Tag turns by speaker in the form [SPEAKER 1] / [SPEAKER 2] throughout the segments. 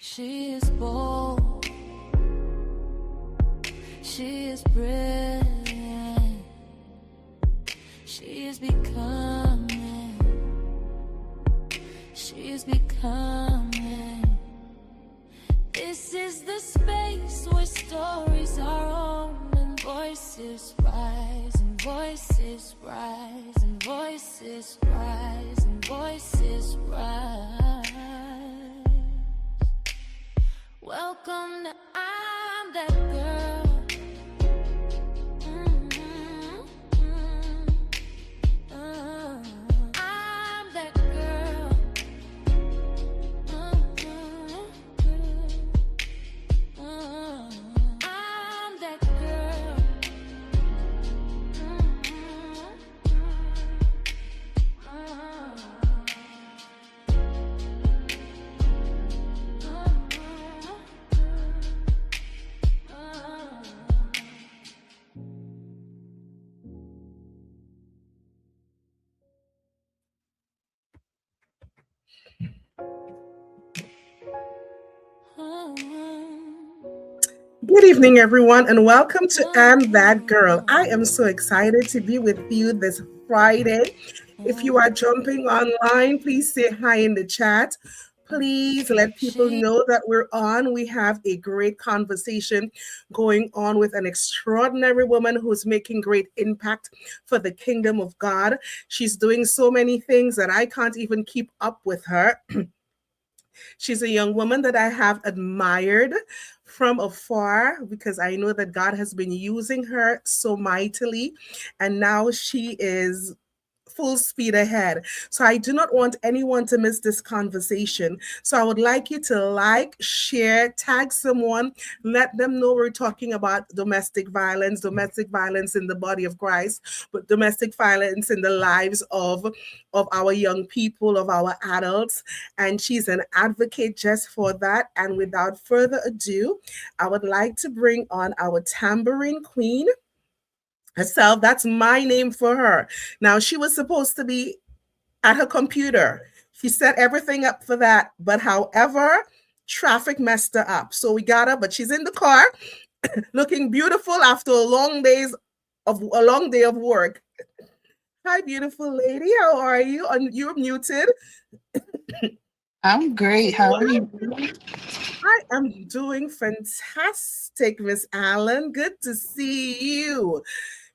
[SPEAKER 1] She is bold. She is brilliant. She is becoming. She is becoming. This is the space where stories are on and voices rise and voices rise and voices rise and voices rise. Welcome to I'm That Girl. I'm that girl. I'm that girl.
[SPEAKER 2] Good evening, everyone, and welcome to I'm That Girl. I am so excited to be with you this Friday. If you are jumping online, please say hi in the chat. Please let people know that we're on. We have a great conversation going on with an extraordinary woman who's making great impact for the kingdom of God. She's doing so many things that I can't even keep up with her. She's a young woman that I have admired from afar because I know that God has been using her so mightily. And now she is full speed ahead. So I do not want anyone to miss this conversation. So I would like you to like, share, tag someone, let them know we're talking about domestic violence in the body of Christ, but domestic violence in the lives of our young people, of our adults. And she's an advocate just for that. And without further ado, I would like to bring on our tambourine queen herself. That's my name for her. Now, she was supposed to be at her computer. She set everything up for that. But however, traffic messed her up. So we got her, but she's in the car looking beautiful after a long day of work. Hi, beautiful lady. How are you? You're muted.
[SPEAKER 3] I'm great. How are you?
[SPEAKER 2] I am doing fantastic, Miss Allen. Good to see you.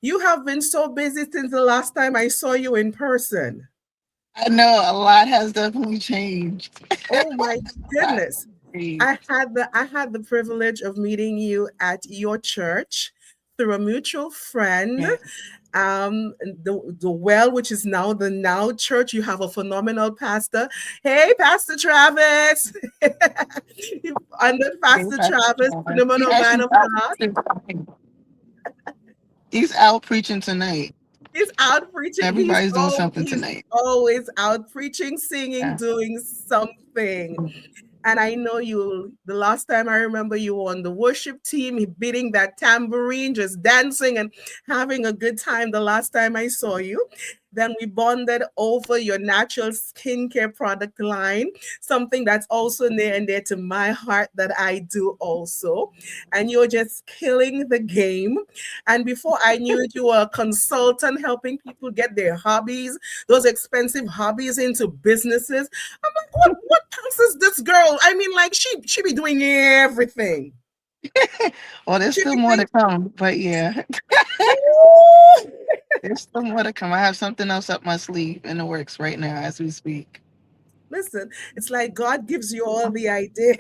[SPEAKER 2] You have been so busy since the last time I saw you in person.
[SPEAKER 3] I know a lot has definitely changed.
[SPEAKER 2] Oh my goodness. I had the privilege of meeting you at your church through a mutual friend. The Well, which is now the Now Church. You have a phenomenal pastor. Hey, Pastor Travis. Under Pastor Travis, phenomenal man of God.
[SPEAKER 3] He's out preaching tonight.
[SPEAKER 2] He's out preaching.
[SPEAKER 3] Everybody's doing something
[SPEAKER 2] He's
[SPEAKER 3] tonight.
[SPEAKER 2] always out preaching, singing, doing something. And I know you, the last time I remember you were on the worship team, beating that tambourine, just dancing and having a good time the last time I saw you. Then we bonded over your natural skincare product line, something that's also near and dear to my heart that I do also. And you're just killing the game. And before I knew it, you were a consultant helping people get their hobbies, those expensive hobbies, into businesses. I'm like, what passes this girl? I mean, like she be doing everything.
[SPEAKER 3] Well, there's still more to come, but yeah. There's still more to come. I have something else up my sleeve in the works right now as we speak.
[SPEAKER 2] Listen, it's like God gives you all the idea.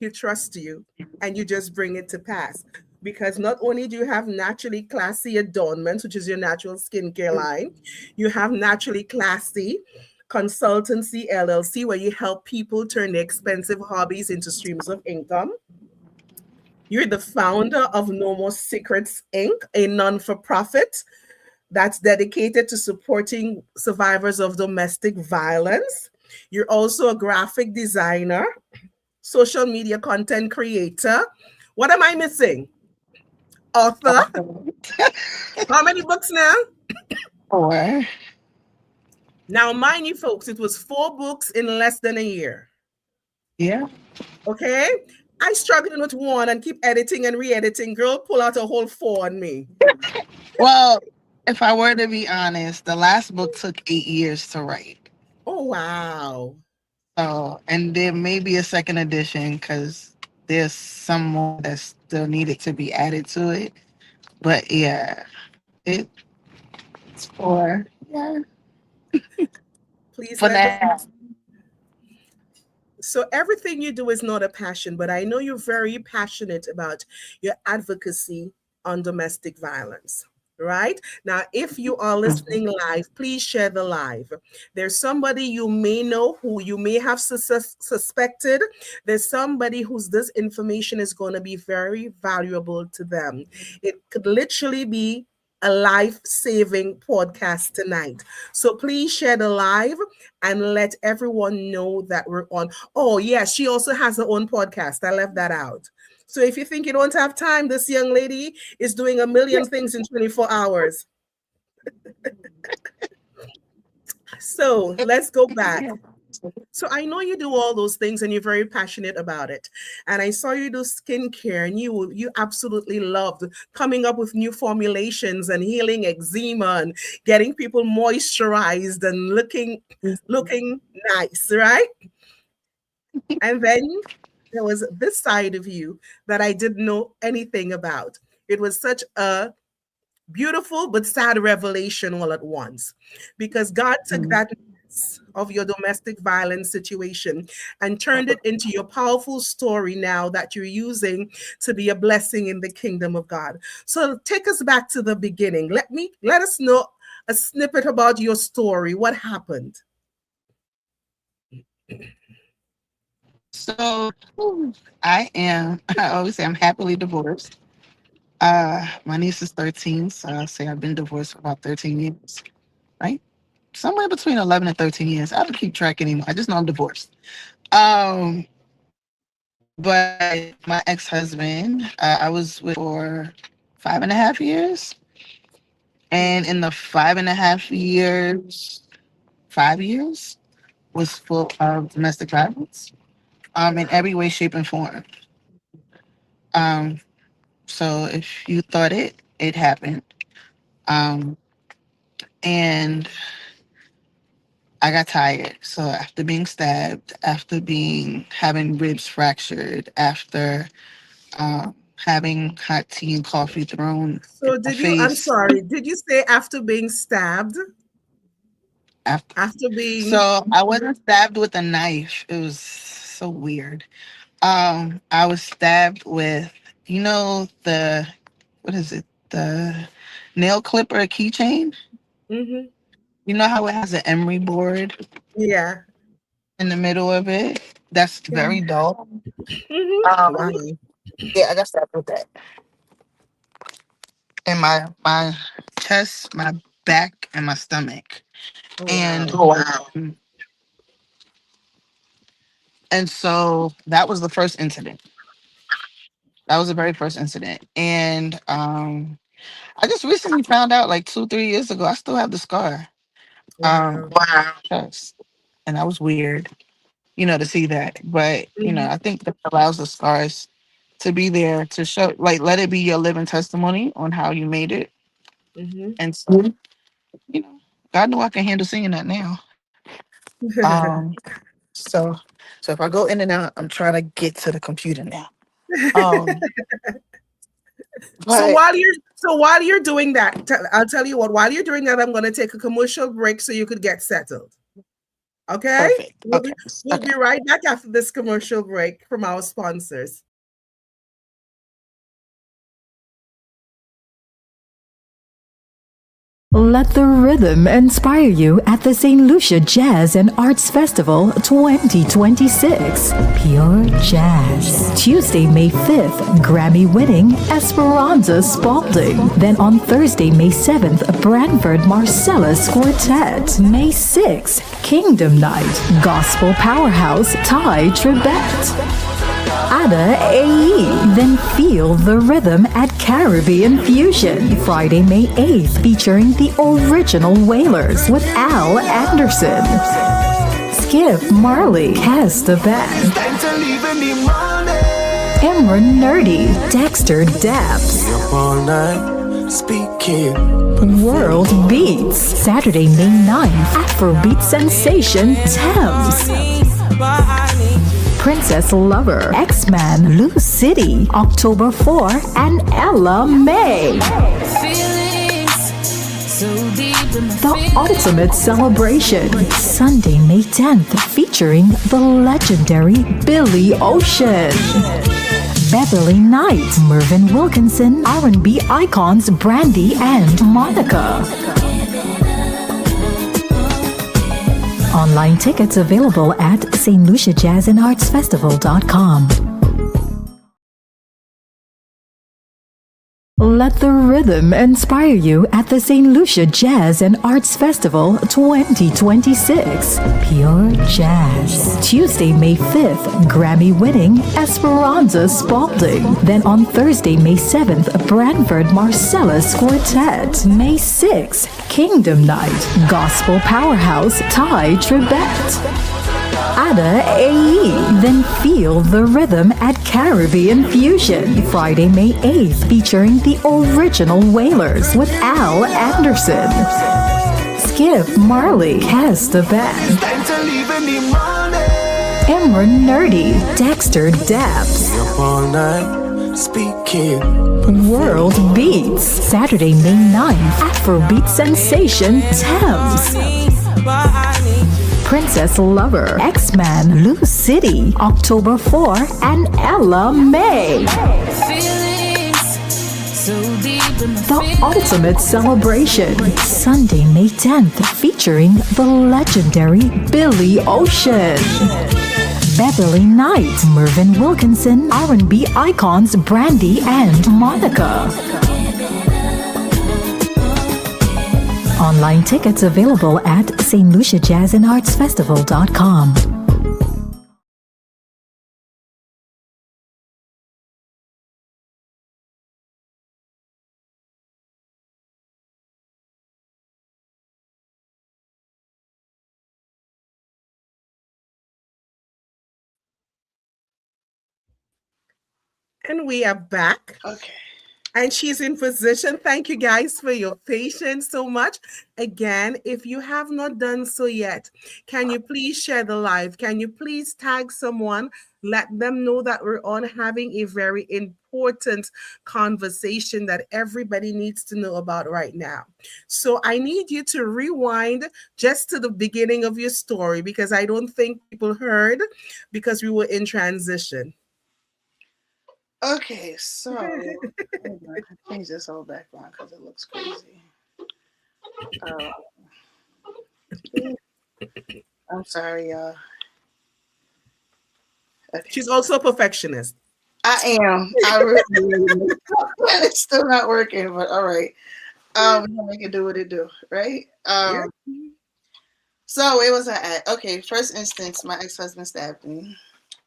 [SPEAKER 2] He trusts you and you just bring it to pass. Because not only do you have Naturally Classy Adornments, which is your natural skincare line, you have Naturally Classy Consultancy LLC, where you help people turn their expensive hobbies into streams of income. You're the founder of No More Secrets Inc., a non-for-profit that's dedicated to supporting survivors of domestic violence. You're also a graphic designer, social media content creator. What am I missing? Author. How many books now?
[SPEAKER 3] 4.
[SPEAKER 2] Now, mind you, folks, it was 4 books in less than a year.
[SPEAKER 3] Yeah.
[SPEAKER 2] Okay? I struggling with one and keep editing and re-editing. Girl, pull out a whole four on me.
[SPEAKER 3] Well, if I were to be honest, the last book took 8 years to write.
[SPEAKER 2] Oh wow.
[SPEAKER 3] So, and there may be a second edition because there's some more that still needed to be added to it. But yeah, it's for yeah
[SPEAKER 2] Please
[SPEAKER 3] for
[SPEAKER 2] let me.
[SPEAKER 3] that.
[SPEAKER 2] So everything you do is not a passion, but I know you're very passionate about your advocacy on domestic violence. Right now, if you are listening live, please share the live. There's somebody you may know who you may have suspected. There's somebody whose this information is going to be very valuable to them. It could literally be a life-saving podcast tonight. So please share the live and let everyone know that we're on. Oh, yes, she also has her own podcast. I left that out. So if you think you don't have time, this young lady is doing a million things in 24 hours. So let's go back. So I know you do all those things and you're very passionate about it. And I saw you do skincare and you absolutely loved coming up with new formulations and healing eczema and getting people moisturized and looking nice, right? And then there was this side of you that I didn't know anything about. It was such a beautiful but sad revelation all at once because God took that of your domestic violence situation and turned it into your powerful story now that you're using to be a blessing in the kingdom of God. So take us back to the beginning. Let us know a snippet about your story. What happened?
[SPEAKER 3] So I always say I'm happily divorced. My niece is 13, so I'll say I've been divorced for about 13 years, right? Somewhere between 11 and 13 years. I don't keep track anymore. I just know I'm divorced. But my ex-husband, I was with for 5.5 years. And in the 5.5 years, 5 years was full of domestic violence, in every way, shape, and form. So if you thought it happened. And I got tired. So after being stabbed, after having ribs fractured, after having hot tea and coffee thrown
[SPEAKER 2] So
[SPEAKER 3] in my
[SPEAKER 2] I'm
[SPEAKER 3] face.
[SPEAKER 2] sorry, did you say after being stabbed? After being
[SPEAKER 3] So I wasn't stabbed with a knife. It was so weird. I was stabbed with, what is it? The nail clipper keychain.
[SPEAKER 2] Mm-hmm.
[SPEAKER 3] You know how it has an emery board
[SPEAKER 2] Yeah.
[SPEAKER 3] in the middle of it? That's very dull.
[SPEAKER 2] Mm-hmm. Wow.
[SPEAKER 3] Yeah, I got stabbed with that. In my chest, my back, and my stomach.
[SPEAKER 2] Oh,
[SPEAKER 3] And
[SPEAKER 2] wow.
[SPEAKER 3] and so that was the first incident. That was the very first incident. And I just recently found out like 2-3 years ago, I still have the scar.
[SPEAKER 2] Wow.
[SPEAKER 3] Chest. And that was weird, to see that. But,
[SPEAKER 2] Mm-hmm.
[SPEAKER 3] I think that allows the scars to be there to show, like, let it be your living testimony on how you made it.
[SPEAKER 2] Mm-hmm.
[SPEAKER 3] And so, God knew I can handle seeing that now. So if I go in and out, I'm trying to get to the computer now.
[SPEAKER 2] So while you're doing that, I'll tell you what. While you're doing that, I'm going to take a commercial break so you could get settled. Okay.
[SPEAKER 3] Perfect.
[SPEAKER 2] We'll be right back after this commercial break from our sponsors.
[SPEAKER 4] Let the rhythm inspire you at the St. Lucia Jazz and Arts Festival 2026. Pure Jazz. Tuesday, May 5th, Grammy-winning Esperanza Spalding. Then on Thursday, May 7th, Branford Marcellus Quartet. May 6th, Kingdom Night. Gospel Powerhouse Ty Tribbett. Ada AE. Then feel the rhythm at Caribbean Fusion. Friday, May 8th, featuring the original Wailers with Al Anderson. Skip Marley, Cast the Band. Imran Nerdy, Dexter Daps,
[SPEAKER 5] Up all night, speaking.
[SPEAKER 4] World Beats, Saturday, May 9th, Afrobeat sensation Thames, Princess Lover, X-Man, Lou City, October 4, and Ella May. The Ultimate Celebration, Sunday, May 10th, featuring the legendary Billy Ocean. Beverly Knight, Mervyn Wilkinson, R&B icons Brandy and Monica. Online tickets available at stluciajazzandartsfestival.com. Let the rhythm inspire you at the St. Lucia Jazz and Arts Festival 2026. Pure Jazz. Tuesday, May 5th, Grammy-winning Esperanza Spalding. Then on Thursday, May 7th, Branford Marcellus Quartet. May 6th, Kingdom Night, Gospel Powerhouse Ty Tribbett. Ada AE. Then feel the rhythm at Caribbean Fusion. Friday, May 8th, featuring the original Wailers with Al Anderson. Skip Marley, Cast the Band. Imran Nerdy, Dexter Daps.
[SPEAKER 5] Up all night, speaking.
[SPEAKER 4] World Beats, Saturday, May 9th, Afrobeat sensation Thames. Princess Lover, X-Man, Lou City, October 4, and Ella May. The Ultimate Celebration, Sunday, May 10th, featuring the legendary Billy Ocean. Beverly Knight, Mervyn Wilkinson, R&B icons Brandy and Monica. Online tickets available at stluciajazzandartsfestival.com.
[SPEAKER 2] And we are back.
[SPEAKER 3] Okay.
[SPEAKER 2] And she's in position. Thank you guys for your patience so much. Again, if you have not done so yet, can you please share the live? Can you please tag someone? Let them know that we're on having a very important conversation that everybody needs to know about right now. So I need you to rewind just to the beginning of your story because I don't think people heard because we were in transition.
[SPEAKER 3] Okay, so hold on, I change this whole background because it looks crazy. I'm sorry, y'all. Okay.
[SPEAKER 2] She's also a perfectionist.
[SPEAKER 3] I am. I really it's still not working, but all right. We're gonna make it do what it do, right?
[SPEAKER 2] Yeah.
[SPEAKER 3] So it was okay. First instance, my ex-husband stabbed me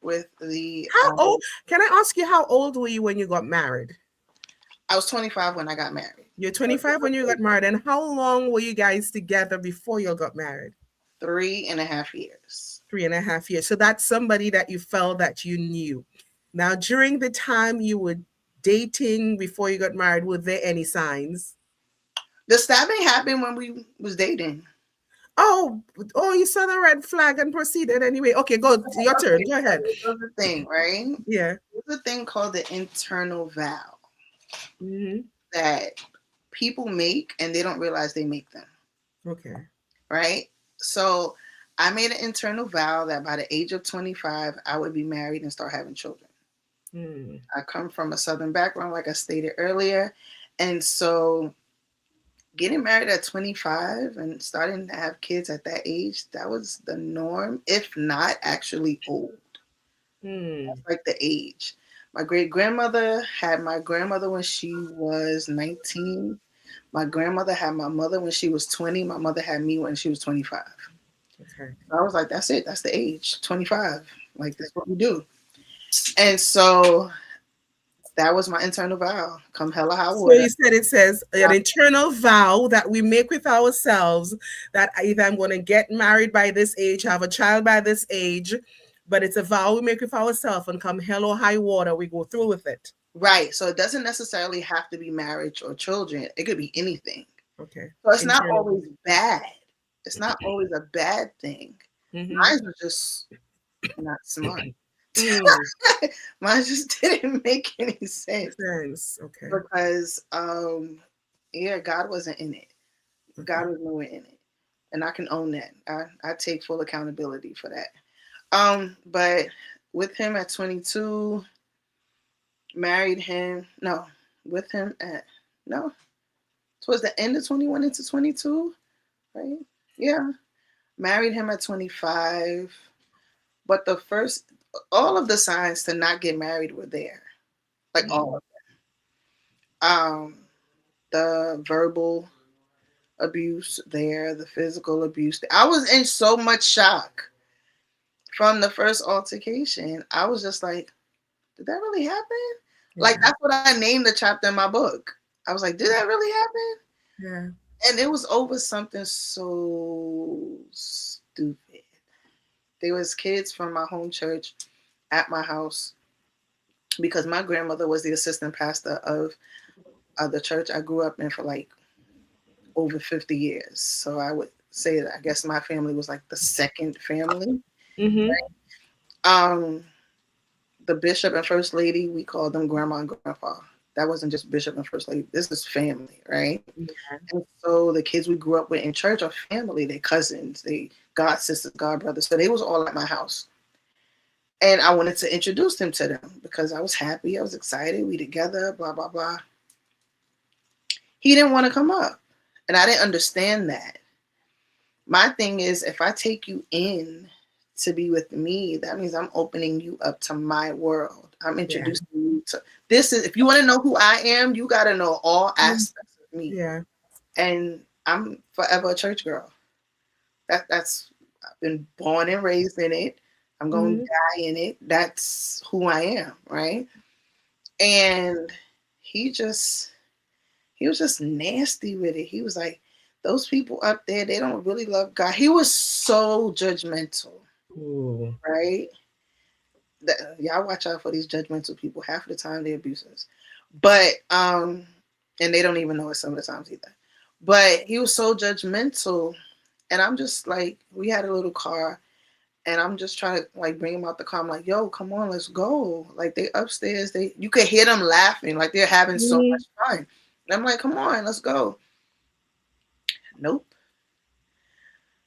[SPEAKER 3] with the.
[SPEAKER 2] How old? Can I ask you how old were you when you got married?
[SPEAKER 3] I was 25 when I got married.
[SPEAKER 2] You're 25 when you got married, and how long were you guys together before you got married?
[SPEAKER 3] 3.5 years.
[SPEAKER 2] 3.5 years. So that's somebody that you felt that you knew. Now, during the time you were dating before you got married, were there any signs?
[SPEAKER 3] The stabbing happened when we was dating.
[SPEAKER 2] Oh, you saw the red flag and proceeded anyway. Okay, go. Your turn. Go ahead.
[SPEAKER 3] There's a thing, right?
[SPEAKER 2] Yeah.
[SPEAKER 3] There's a thing called the internal vow
[SPEAKER 2] Mm-hmm.
[SPEAKER 3] that people make and they don't realize they make them.
[SPEAKER 2] Okay.
[SPEAKER 3] Right? So I made an internal vow that by the age of 25, I would be married and start having children.
[SPEAKER 2] Mm.
[SPEAKER 3] I come from a Southern background, like I stated earlier. And so getting married at 25 and starting to have kids at that age, that was the norm, if not actually old. That's like the age. My great-grandmother had my grandmother when she was 19. My grandmother had my mother when she was 20. My mother had me when she was 25.
[SPEAKER 2] Okay.
[SPEAKER 3] I was like, that's it. That's the age, 25. Like, that's what we do. And so that was my internal vow. Come hell or high
[SPEAKER 2] So
[SPEAKER 3] water.
[SPEAKER 2] you said it says an internal vow that we make with ourselves that either I'm going to get married by this age, have a child by this age, but it's a vow we make with ourselves, and come hell or high water, we go through with it.
[SPEAKER 3] Right. So it doesn't necessarily have to be marriage or children. It could be anything.
[SPEAKER 2] Okay.
[SPEAKER 3] So it's not
[SPEAKER 2] Internal.
[SPEAKER 3] always bad. It's not always a bad thing.
[SPEAKER 2] Mhm.
[SPEAKER 3] Mine was just not smart.
[SPEAKER 2] Mm,
[SPEAKER 3] Mine just didn't make any sense
[SPEAKER 2] sense. Okay.
[SPEAKER 3] because yeah, God wasn't in it. God was nowhere in it. And I can own that. I take full accountability for that. But with him at 22, married him, no, with him at, no, towards the end of 21 into 22, right? Yeah. Married him at 25. But the first, all of the signs to not get married were there. Like all of them. The verbal abuse there, the physical abuse. I was in so much shock from the first altercation. I was just like, did that really happen? Like, that's what I named the chapter in my book. I was like, did that really happen?
[SPEAKER 2] Yeah.
[SPEAKER 3] And it was over something so stupid. There was kids from my home church at my house because my grandmother was the assistant pastor of the church I grew up in for like over 50 years. So I would say that I guess my family was like the second family.
[SPEAKER 2] Mm-hmm.
[SPEAKER 3] Right? The bishop and first lady, we called them grandma and grandpa. That wasn't just bishop and first lady. This is family, right?
[SPEAKER 2] Yeah.
[SPEAKER 3] And so the kids we grew up with in church are family. They cousins, they god sisters, god brothers. So they was all at my house. And I wanted to introduce them to them because I was happy. I was excited. We together, blah, blah, blah. He didn't want to come up. And I didn't understand that. My thing is, if I take you in to be with me, that means I'm opening you up to my world. I'm introducing you to this. Is if you want to know who I am, you got to know all aspects of me.
[SPEAKER 2] Yeah.
[SPEAKER 3] And I'm forever a church girl. That's I've been born and raised in it. I'm going to die in it. That's who I am, right? And he was just nasty with it. He was like, those people up there, they don't really love God. He was so judgmental.
[SPEAKER 2] Ooh.
[SPEAKER 3] Right? Y'all watch out for these judgmental people. Half of the time they're abusers. But and they don't even know it some of the times either. But he was so judgmental. And I'm just like, we had a little car and I'm just trying to like bring him out the car. I'm like, yo, come on, let's go. Like they upstairs, you could hear them laughing, like they're having so much fun. And I'm like, come on, let's go. Nope.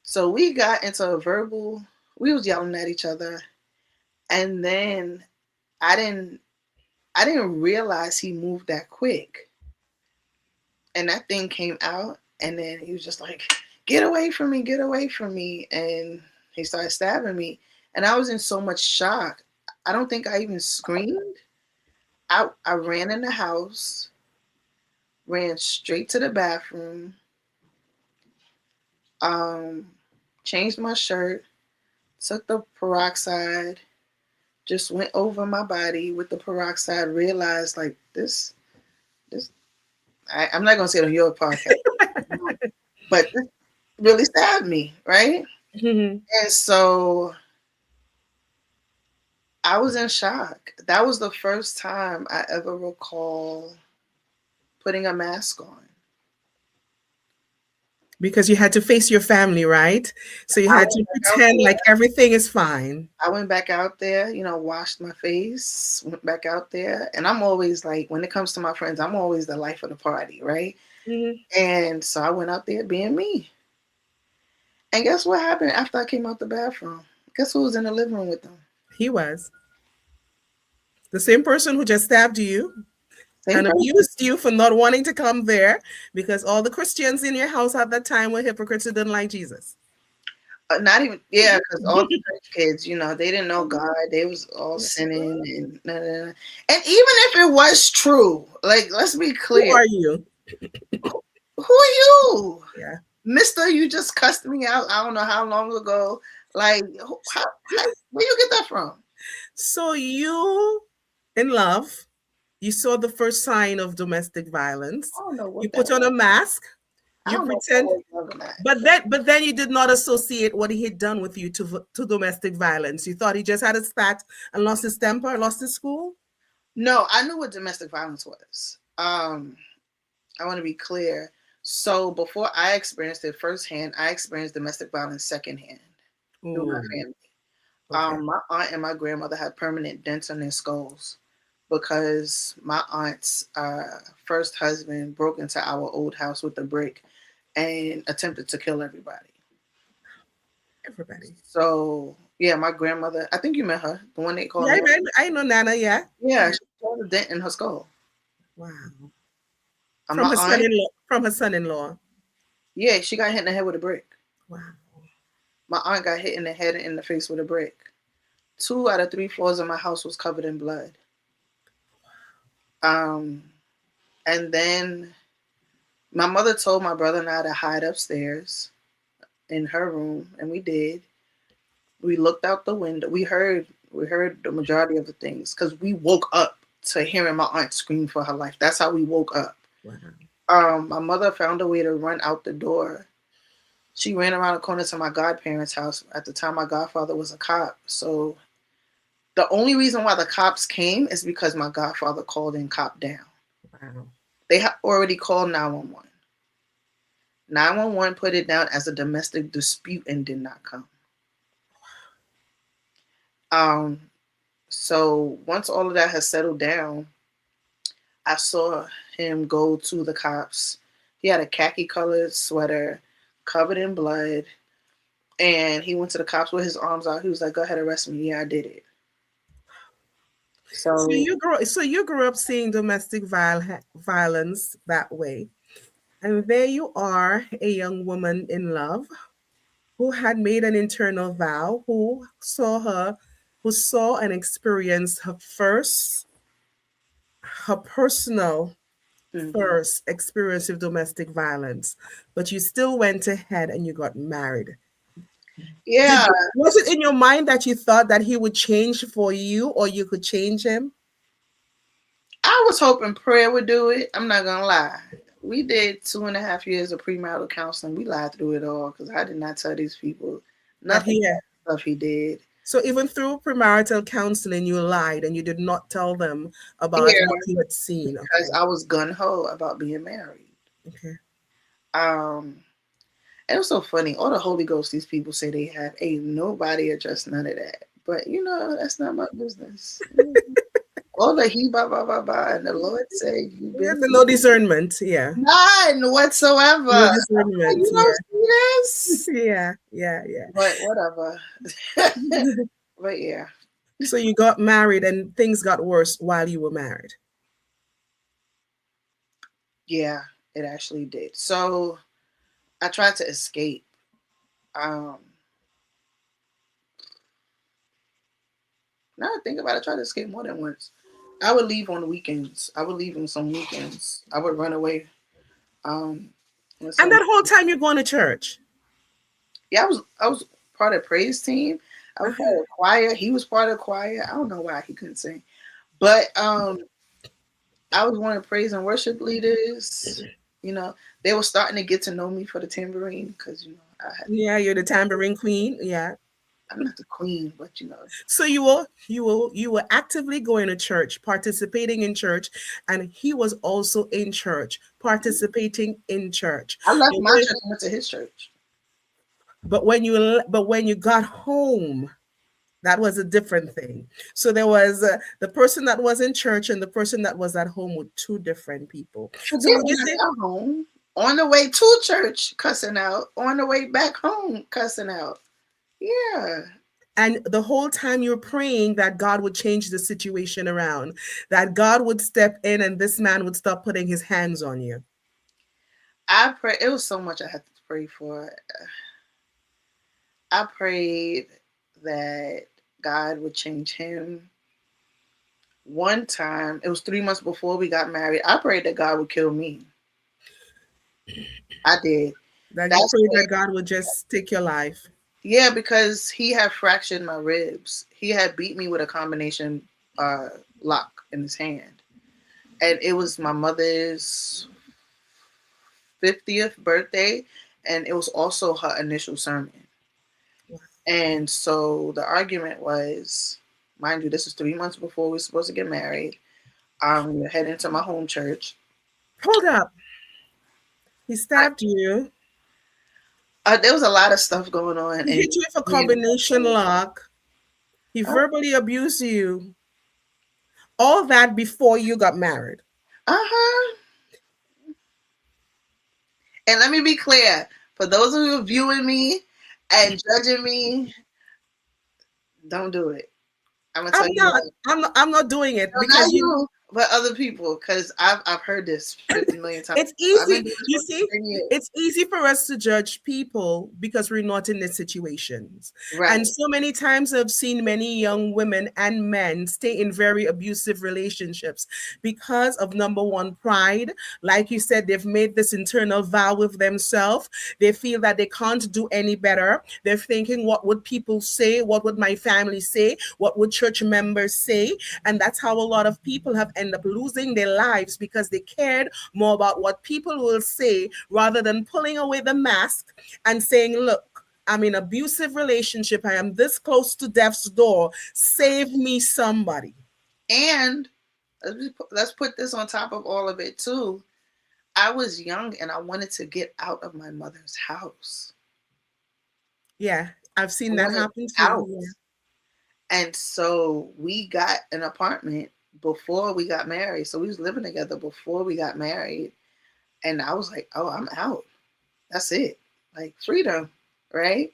[SPEAKER 3] So we got into a verbal, we was yelling at each other. And then I didn't realize he moved that quick. And that thing came out and then he was just like, get away from me, get away from me. And he started stabbing me. And I was in so much shock. I don't think I even screamed. I ran in the house, ran straight to the bathroom, changed my shirt, took the peroxide, just went over my body with the peroxide, realized like this, I'm not going to say it on your podcast, but this really stabbed me, right?
[SPEAKER 2] Mm-hmm.
[SPEAKER 3] And so I was in shock. That was the first time I ever recall putting a mask on.
[SPEAKER 2] Because you had to face your family, right? So you had to pretend like everything is fine.
[SPEAKER 3] I went back out there, washed my face, went back out there. And I'm always like, when it comes to my friends, I'm always the life of the party, right?
[SPEAKER 2] Mm-hmm.
[SPEAKER 3] And so I went out there being me. And guess what happened after I came out the bathroom? Guess who was in the living room with them?
[SPEAKER 2] He was. The same person who just stabbed you.
[SPEAKER 3] Same
[SPEAKER 2] And
[SPEAKER 3] person.
[SPEAKER 2] abused you for not wanting to come there because all the Christians in your house at that time were hypocrites who didn't like Jesus.
[SPEAKER 3] Not even, because all the church kids, they didn't know God. They was all sinning and nah, nah, nah. And even if it was true, like, let's be clear.
[SPEAKER 2] Who are you?
[SPEAKER 3] Who are you?
[SPEAKER 2] Yeah.
[SPEAKER 3] Mister, you just cussed me out I don't know how long ago. Like, where you get that from?
[SPEAKER 2] So you, in love, you saw the first sign of domestic violence.
[SPEAKER 3] I don't know what
[SPEAKER 2] You
[SPEAKER 3] that
[SPEAKER 2] put on a mask
[SPEAKER 3] I
[SPEAKER 2] You
[SPEAKER 3] don't know if I
[SPEAKER 2] pretend,
[SPEAKER 3] was loving that.
[SPEAKER 2] but then you did not associate what he had done with you to domestic violence. You thought he just had a spat and lost his temper, lost his school.
[SPEAKER 3] No, I knew what domestic violence was. I want to be clear. So before I experienced it firsthand, I experienced domestic violence secondhand through my
[SPEAKER 2] Ooh,
[SPEAKER 3] family.
[SPEAKER 2] okay.
[SPEAKER 3] My aunt and my grandmother had permanent dents on their skulls because my aunt's first husband broke into our old house with a brick and attempted to kill everybody.
[SPEAKER 2] Everybody.
[SPEAKER 3] So yeah, my grandmother, I think you met her, the one they call
[SPEAKER 2] Yeah,
[SPEAKER 3] Nana.
[SPEAKER 2] I know Nana. Yeah.
[SPEAKER 3] Yeah, she had a dent in her skull.
[SPEAKER 2] Wow.
[SPEAKER 3] And
[SPEAKER 2] From
[SPEAKER 3] my
[SPEAKER 2] her
[SPEAKER 3] aunt,
[SPEAKER 2] son-in-law. From her son-in-law.
[SPEAKER 3] yeah, she got hit in the head with a brick.
[SPEAKER 2] Wow.
[SPEAKER 3] My aunt got hit in the head and in the face with a brick. 2 out of 3 floors of my house was covered in blood. Um, and then my mother told my brother and I to hide upstairs in her room, and we did. We looked out the window. We heard the majority of the things because we woke up to hearing my aunt scream for her life. That's how we woke up.
[SPEAKER 2] Wow.
[SPEAKER 3] My mother found a way to run out the door. She ran around the corner to my godparents' house. At the time, my godfather was a cop. So the only reason why the cops came is because my godfather called in cop down.
[SPEAKER 2] Wow.
[SPEAKER 3] They had already called 911. 911 put it down as a domestic dispute and did not come. So once all of that has settled down, I saw him go to the cops. He had a khaki colored sweater covered in blood. And he went to the cops with his arms out. He was like, "Go ahead, arrest me." Yeah, I did it.
[SPEAKER 2] So
[SPEAKER 3] So
[SPEAKER 2] you grew up seeing domestic violence that way. And there you are, a young woman in love who had made an internal vow, who saw and experienced her personal
[SPEAKER 3] mhm.
[SPEAKER 2] first experience of domestic violence, but you still went ahead and you got married.
[SPEAKER 3] Yeah,
[SPEAKER 2] Was it in your mind that you thought that he would change for you or you could change him?
[SPEAKER 3] I was hoping prayer would do it. I'm not gonna lie. We did 2.5 years of premarital counseling. We lied through it all because I did not tell these people
[SPEAKER 2] That
[SPEAKER 3] nothing
[SPEAKER 2] he
[SPEAKER 3] about the stuff he did.
[SPEAKER 2] So even through premarital counseling, you lied and you did not tell them about
[SPEAKER 3] Yeah,
[SPEAKER 2] what you had seen.
[SPEAKER 3] because
[SPEAKER 2] Okay.
[SPEAKER 3] I was gun ho about being married.
[SPEAKER 2] Okay.
[SPEAKER 3] Um, it was so funny. All the Holy Ghost these people say they have, ain't nobody addressed none of that. But that's not my business. All the he ba ba ba ba, and the Lord said you've
[SPEAKER 2] Yeah,
[SPEAKER 3] been
[SPEAKER 2] the no discernment. Yeah.
[SPEAKER 3] none
[SPEAKER 2] No
[SPEAKER 3] whatsoever.
[SPEAKER 2] discernment.
[SPEAKER 3] You don't
[SPEAKER 2] Yeah.
[SPEAKER 3] see this,
[SPEAKER 2] Yeah. Yeah. Yeah.
[SPEAKER 3] but whatever. But yeah,
[SPEAKER 2] So you got married and things got worse while you were married.
[SPEAKER 3] yeah, it actually did. So I tried to escape. Um, Now I think about it, I tried to escape more than once. I would leave on the weekends. I would leave on some weekends. I would run away. Um, and
[SPEAKER 2] And
[SPEAKER 3] so
[SPEAKER 2] that whole time you're going to church.
[SPEAKER 3] yeah, I was part of the praise team. I was part
[SPEAKER 2] Uh-huh.
[SPEAKER 3] of the choir. He was part of the choir. I don't know why he couldn't sing, but I was one of the praise and worship leaders. You know, they were starting to get to know me for the tambourine because
[SPEAKER 2] Yeah, you're the tambourine queen. Yeah.
[SPEAKER 3] I'm not the queen, but
[SPEAKER 2] So you were actively going to church, participating in church, and he was also in church, participating in church.
[SPEAKER 3] I left
[SPEAKER 2] But
[SPEAKER 3] my church and went to his church.
[SPEAKER 2] when you got home, that was a different thing. So there was the person that was in church and the person that was at home with two different people. So
[SPEAKER 3] Forget
[SPEAKER 2] would you
[SPEAKER 3] when I
[SPEAKER 2] say,
[SPEAKER 3] got home. On the way to church, cussing out. On the way back home, cussing out. Yeah.
[SPEAKER 2] and the whole time you were praying that God would change the situation around, that God would step in and this man would stop putting his hands on you?
[SPEAKER 3] I pray. It was so much I had to pray for. I prayed that God would change him. One time, it was 3 months before we got married. I prayed that God would kill me. I did.
[SPEAKER 2] That you
[SPEAKER 3] That's
[SPEAKER 2] prayed
[SPEAKER 3] when,
[SPEAKER 2] that God would just take your life.
[SPEAKER 3] yeah, because he had fractured my ribs. He had beat me with a combination lock in his hand, and it was my mother's 50th birthday, and it was also her initial sermon. And so the argument was, mind you, this is 3 months before we were supposed to get married. We're heading to my home church.
[SPEAKER 2] Hold up. He stabbed you.
[SPEAKER 3] There was a lot of stuff going on.
[SPEAKER 2] He hit you with a combination lock. He
[SPEAKER 3] Uh
[SPEAKER 2] verbally abused you. All that before you got married.
[SPEAKER 3] huh. And let me be clear, for those of you viewing me and judging me, don't do it. I'm gonna tell
[SPEAKER 2] I'm
[SPEAKER 3] you
[SPEAKER 2] not.
[SPEAKER 3] what.
[SPEAKER 2] I'm not doing it
[SPEAKER 3] No,
[SPEAKER 2] because
[SPEAKER 3] not you, but other people, because I've heard this 50 million times.
[SPEAKER 2] it's
[SPEAKER 3] I've been
[SPEAKER 2] easy.
[SPEAKER 3] doing this
[SPEAKER 2] You
[SPEAKER 3] for
[SPEAKER 2] see,
[SPEAKER 3] 10 years.
[SPEAKER 2] it's easy for us to judge people because we're not in the situations.
[SPEAKER 3] Right.
[SPEAKER 2] And so many times I've seen many young women and men stay in very abusive relationships because of number one, pride. Like you said, they've made this internal vow with themselves. They feel that they can't do any better. They're thinking, what would people say? What would my family say? What would church members say? And that's how a lot of people have ended up losing their lives because they cared more about what people will say rather than pulling away the mask and saying, look, I'm in an abusive relationship. I am this close to death's door. Save me, somebody.
[SPEAKER 3] And let's put this on top of all of it too. I was young and I wanted to get out of my mother's house.
[SPEAKER 2] Yeah, I've seen
[SPEAKER 3] I
[SPEAKER 2] that
[SPEAKER 3] wanted
[SPEAKER 2] happen
[SPEAKER 3] out.
[SPEAKER 2] too. Yeah.
[SPEAKER 3] And so we got an apartment before we got married. So we was living together before we got married. And I was like, oh, I'm out. That's it. Like freedom, right?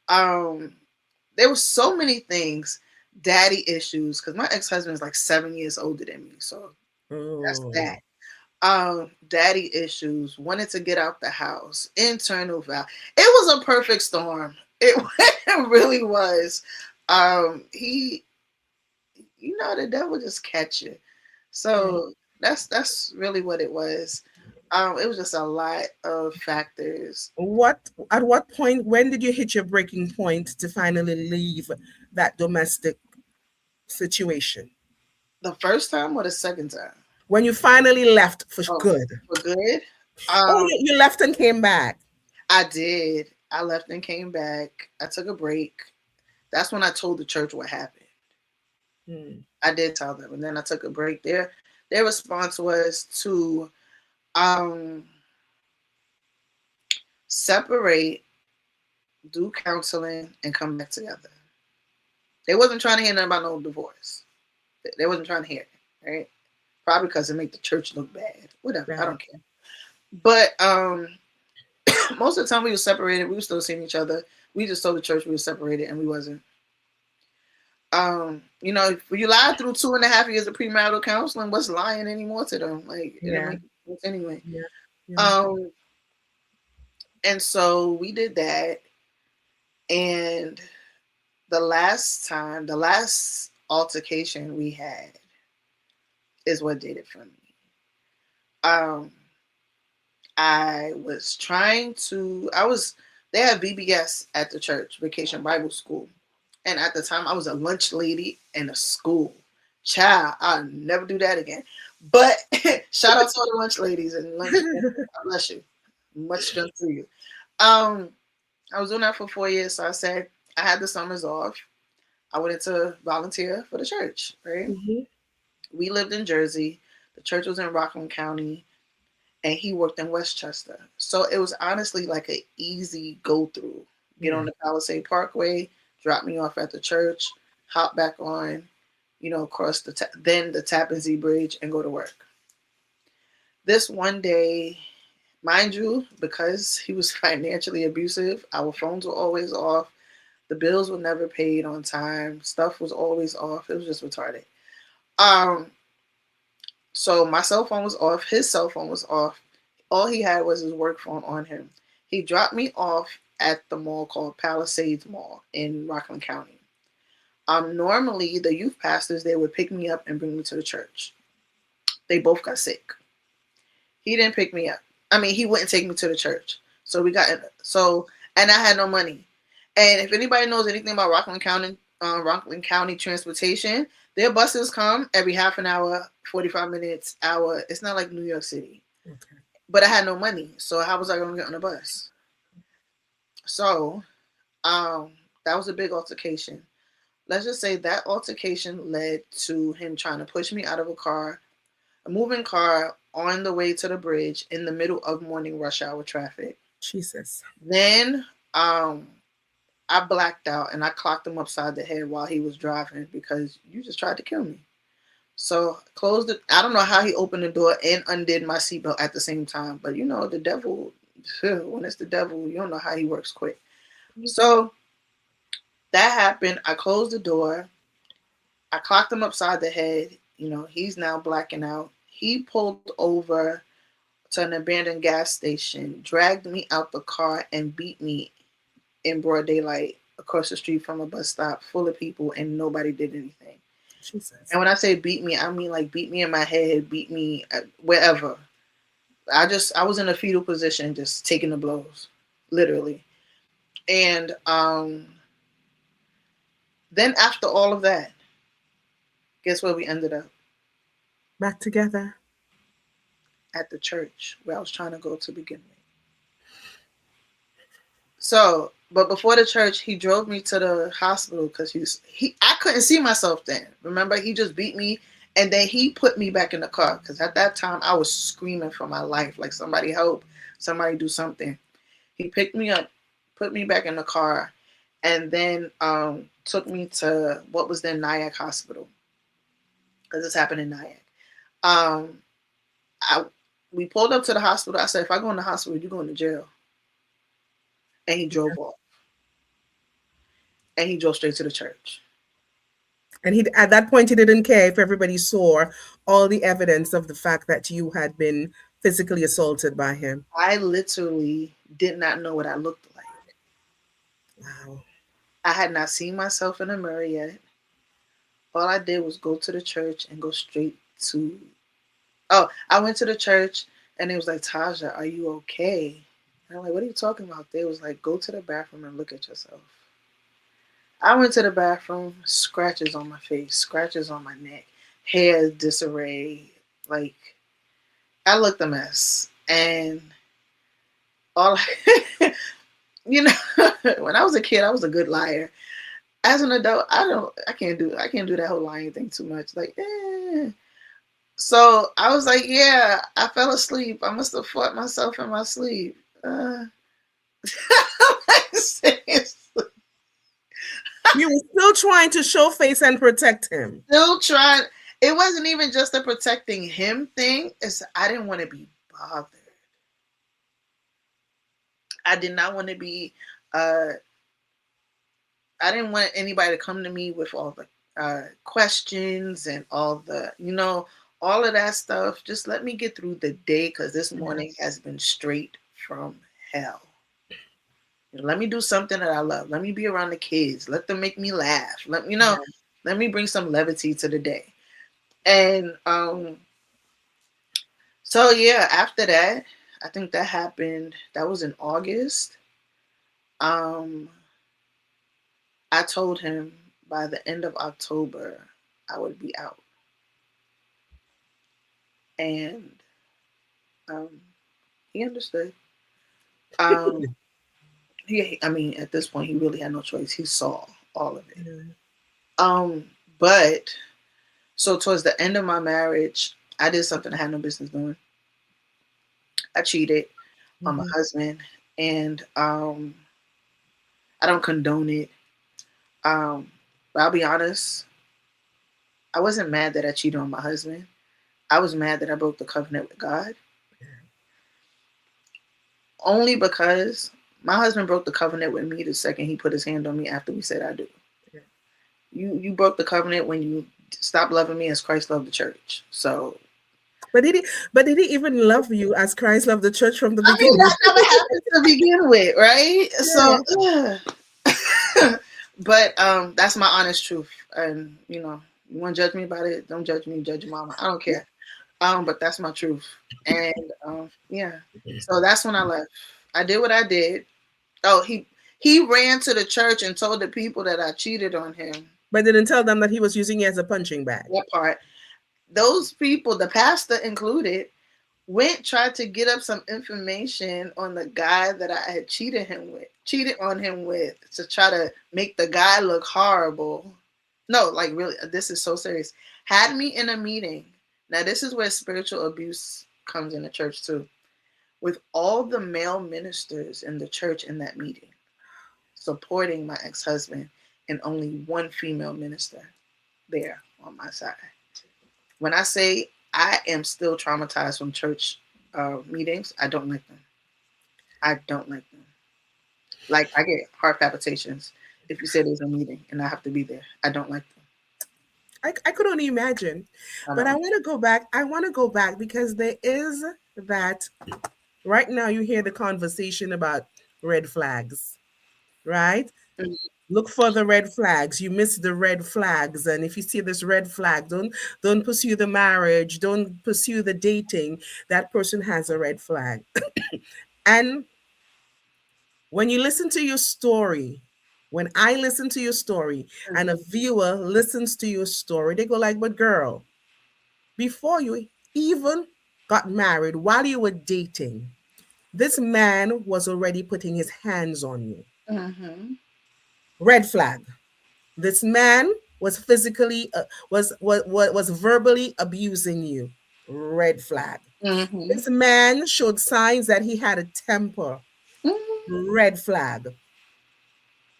[SPEAKER 3] There were so many things, daddy issues, because my ex-husband is like 7 years older than me. So that's
[SPEAKER 2] Oh.
[SPEAKER 3] that. Daddy issues, wanted to get out the house, internal vow. It was a perfect storm. It really was. He, the devil just catch you. So that's really what it was. It was just a lot of factors.
[SPEAKER 2] At what point, when did you hit your breaking point to finally leave that domestic situation?
[SPEAKER 3] The first time or the second time?
[SPEAKER 2] When you finally left for
[SPEAKER 3] Oh,
[SPEAKER 2] good?
[SPEAKER 3] for good.
[SPEAKER 2] Oh, you left and came back.
[SPEAKER 3] I did. I left and came back. I took a break. That's when I told the church what happened. I did tell them, and then I took a break. Their response was to separate, do counseling, and come back together. They wasn't trying to hear nothing about no divorce. They wasn't trying to hear it, right? Probably because it make the church look bad. Whatever,
[SPEAKER 2] Right.
[SPEAKER 3] I don't care. But most of the time we were separated. We were still seeing each other. We just told the church we were separated, and we wasn't. When you lie through 2.5 years of premarital counseling, what's lying anymore to them? Like, it don't make sense anyway.
[SPEAKER 2] Yeah.
[SPEAKER 3] And so we did that. And the last altercation we had is what did it for me. They had VBS at the church, Vacation Bible School. And at the time, I was a lunch lady in a school. Child, I'll never do that again. But shout out to all the lunch ladies and lunch. God bless you. Much strength to you. I was doing that for 4 years. So I said I had the summers off. I wanted to volunteer for the church, right?
[SPEAKER 2] Mm-hmm.
[SPEAKER 3] We lived in Jersey. The church was in Rockland County. And he worked in Westchester. So it was honestly like an easy go through. Get on the Palisade Parkway, drop me off at the church, hop back on, cross the Tappan Zee Bridge and go to work. This one day, mind you, because he was financially abusive, our phones were always off. The bills were never paid on time. Stuff was always off. It was just retarded. So my cell phone was off. His cell phone was off. All he had was his work phone on him. He dropped me off at the mall called Palisades Mall in Rockland County. Normally, the youth pastors, they would pick me up and bring me to the church. They both got sick. He didn't pick me up. He wouldn't take me to the church. And I had no money. And if anybody knows anything about Rockland County transportation, their buses come every half an hour, 45 minutes, hour. It's not like New York City.
[SPEAKER 2] Okay.
[SPEAKER 3] but I had no money. So how was I going to get on the bus? So that was a big altercation. Let's just say that altercation led to him trying to push me out of a moving car on the way to the bridge in the middle of morning rush hour traffic.
[SPEAKER 2] Jesus.
[SPEAKER 3] Then I blacked out and I clocked him upside the head while he was driving because you just tried to kill me. So closed it. I don't know how he opened the door and undid my seatbelt at the same time. But you know, the devil, when it's the devil, you don't know how he works quick. So that happened. I closed the door. I clocked him upside the head. You know, he's now blacking out. He pulled over to an abandoned gas station, dragged me out the car, and beat me in broad daylight across the street from a bus stop full of people, and nobody did anything.
[SPEAKER 2] Jesus.
[SPEAKER 3] And when I say beat me, I mean like beat me in my head, beat me wherever. I was in a fetal position, just taking the blows, literally. And then after all of that, guess where we ended up?
[SPEAKER 2] Back together.
[SPEAKER 3] At the church where I was trying to go to begin with. So, but before the church, he drove me to the hospital because I couldn't see myself then. Remember, he just beat me and then he put me back in the car because at that time I was screaming for my life, like somebody help, somebody do something. He picked me up, put me back in the car, and then took me to what was then Nyack Hospital because this happened in Nyack. We pulled up to the hospital. I said, if I go in the hospital, you're going to jail. And he drove off. And he drove straight to the church.
[SPEAKER 2] And he, at that point, he didn't care if everybody saw all the evidence of the fact that you had been physically assaulted by him.
[SPEAKER 3] I literally did not know what I looked like.
[SPEAKER 2] Wow.
[SPEAKER 3] I had not seen myself in a mirror yet. All I did was go to the church and go straight to... Oh, I went to the church and it was like, Taja, are you okay? And I'm like, what are you talking about? They was like, go to the bathroom and look at yourself. I went to the bathroom, scratches on my face, scratches on my neck, hair disarray. Like, I looked a mess. And all you know, when I was a kid, I was a good liar. As an adult, I can't do that whole lying thing too much. Like, So I was like, yeah, I fell asleep. I must have fought myself in my sleep. Seriously.
[SPEAKER 2] You were still trying to show face and protect him.
[SPEAKER 3] Still trying. It wasn't even just a protecting him thing. I didn't want to be bothered. I did not want to be, I didn't want anybody to come to me with all the questions and all the, all of that stuff. Just let me get through the day because this morning has been straight from hell. Let me do something that I love. Let me be around the kids. Let them make me laugh. Let me bring some levity to the day. And so yeah, after that, I think that happened. That was in August. I told him by the end of October I would be out. And he understood. At this point, he really had no choice. He saw all of it. But so towards the end of my marriage, I did something I had no business doing. I cheated on my husband, and I don't condone it. But I'll be honest, I wasn't mad that I cheated on my husband. I was mad that I broke the covenant with God. Only because my husband broke the covenant with me the second he put his hand on me after we said I do. You broke the covenant when you stopped loving me as Christ loved the church. So,
[SPEAKER 2] but did he even love you as Christ loved the church from the beginning?
[SPEAKER 3] That never happened to begin with, right? Yeah. So, but that's my honest truth. And you want to judge me about it? Don't judge me. Judge your mama. I don't care. But that's my truth. And yeah. So that's when I left. I did what I did. Oh, he ran to the church and told the people that I cheated on him.
[SPEAKER 2] But didn't tell them that he was using you as a punching bag.
[SPEAKER 3] That part. Those people, the pastor included, went tried to get up some information on the guy that I had cheated on him with to try to make the guy look horrible. No, like really, this is so serious. Had me in a meeting. Now this is where spiritual abuse comes in the church too. With all the male ministers in the church in that meeting, supporting my ex-husband, and only one female minister there on my side. When I say I am still traumatized from church meetings, I don't like them. I don't like them. Like, I get heart palpitations if you say there's a meeting and I have to be there. I don't like them.
[SPEAKER 2] I could only imagine. But I want to go back. I want to go back because there is that right now you hear the conversation about red flags, right?
[SPEAKER 3] Mhm.
[SPEAKER 2] Look for the red flags. You miss the red flags. And if you see this red flag, don't pursue the marriage, don't pursue the dating. That person has a red flag. And when you listen to your story, when I listen to your story and a viewer listens to your story, they go like, but girl, before you even got married, while you were dating, this man was already putting his hands on you.
[SPEAKER 3] Mm-hmm.
[SPEAKER 2] Red flag. This man was physically was verbally abusing you. Red flag.
[SPEAKER 3] Mm-hmm.
[SPEAKER 2] This man showed signs that he had a temper. Red flag.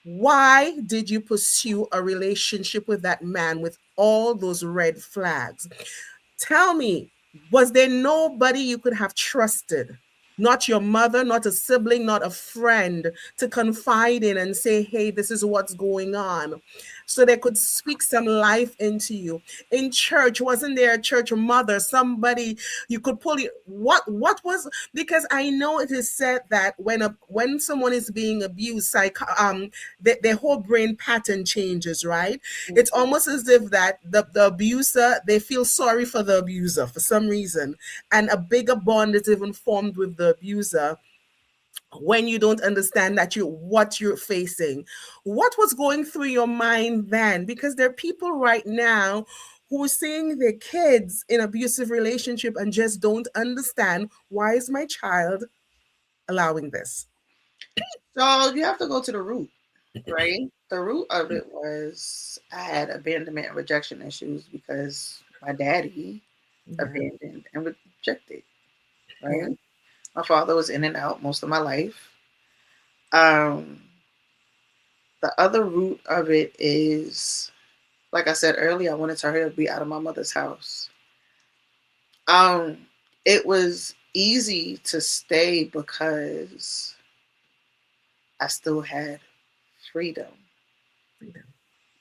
[SPEAKER 2] Why did you pursue a relationship with that man with all those red flags? Tell me, was there nobody you could have trusted? Not your mother, not a sibling, not a friend to confide in and say, hey, this is what's going on. So they could speak some life into you. In church, wasn't there a church mother, somebody you could pull it? What was, because I know it is said that when someone is being abused, their whole brain pattern changes, right? It's almost as if that the abuser, they feel sorry for the abuser for some reason, and a bigger bond is even formed with the abuser when you don't understand that what you're facing. What was going through your mind then? Because there are people right now who are seeing their kids in abusive relationship and just don't understand, why is my child allowing this?
[SPEAKER 3] So you have to go to the root, right? The root of it was I had abandonment and rejection issues because my daddy
[SPEAKER 2] Yeah.
[SPEAKER 3] abandoned and rejected,
[SPEAKER 2] Yeah.
[SPEAKER 3] right? My father was in and out most of my life. Um, the other root of it is, like I said earlier, I wanted to hurry up, be out of my mother's house. Um, it was easy to stay because I still had freedom.
[SPEAKER 2] Freedom.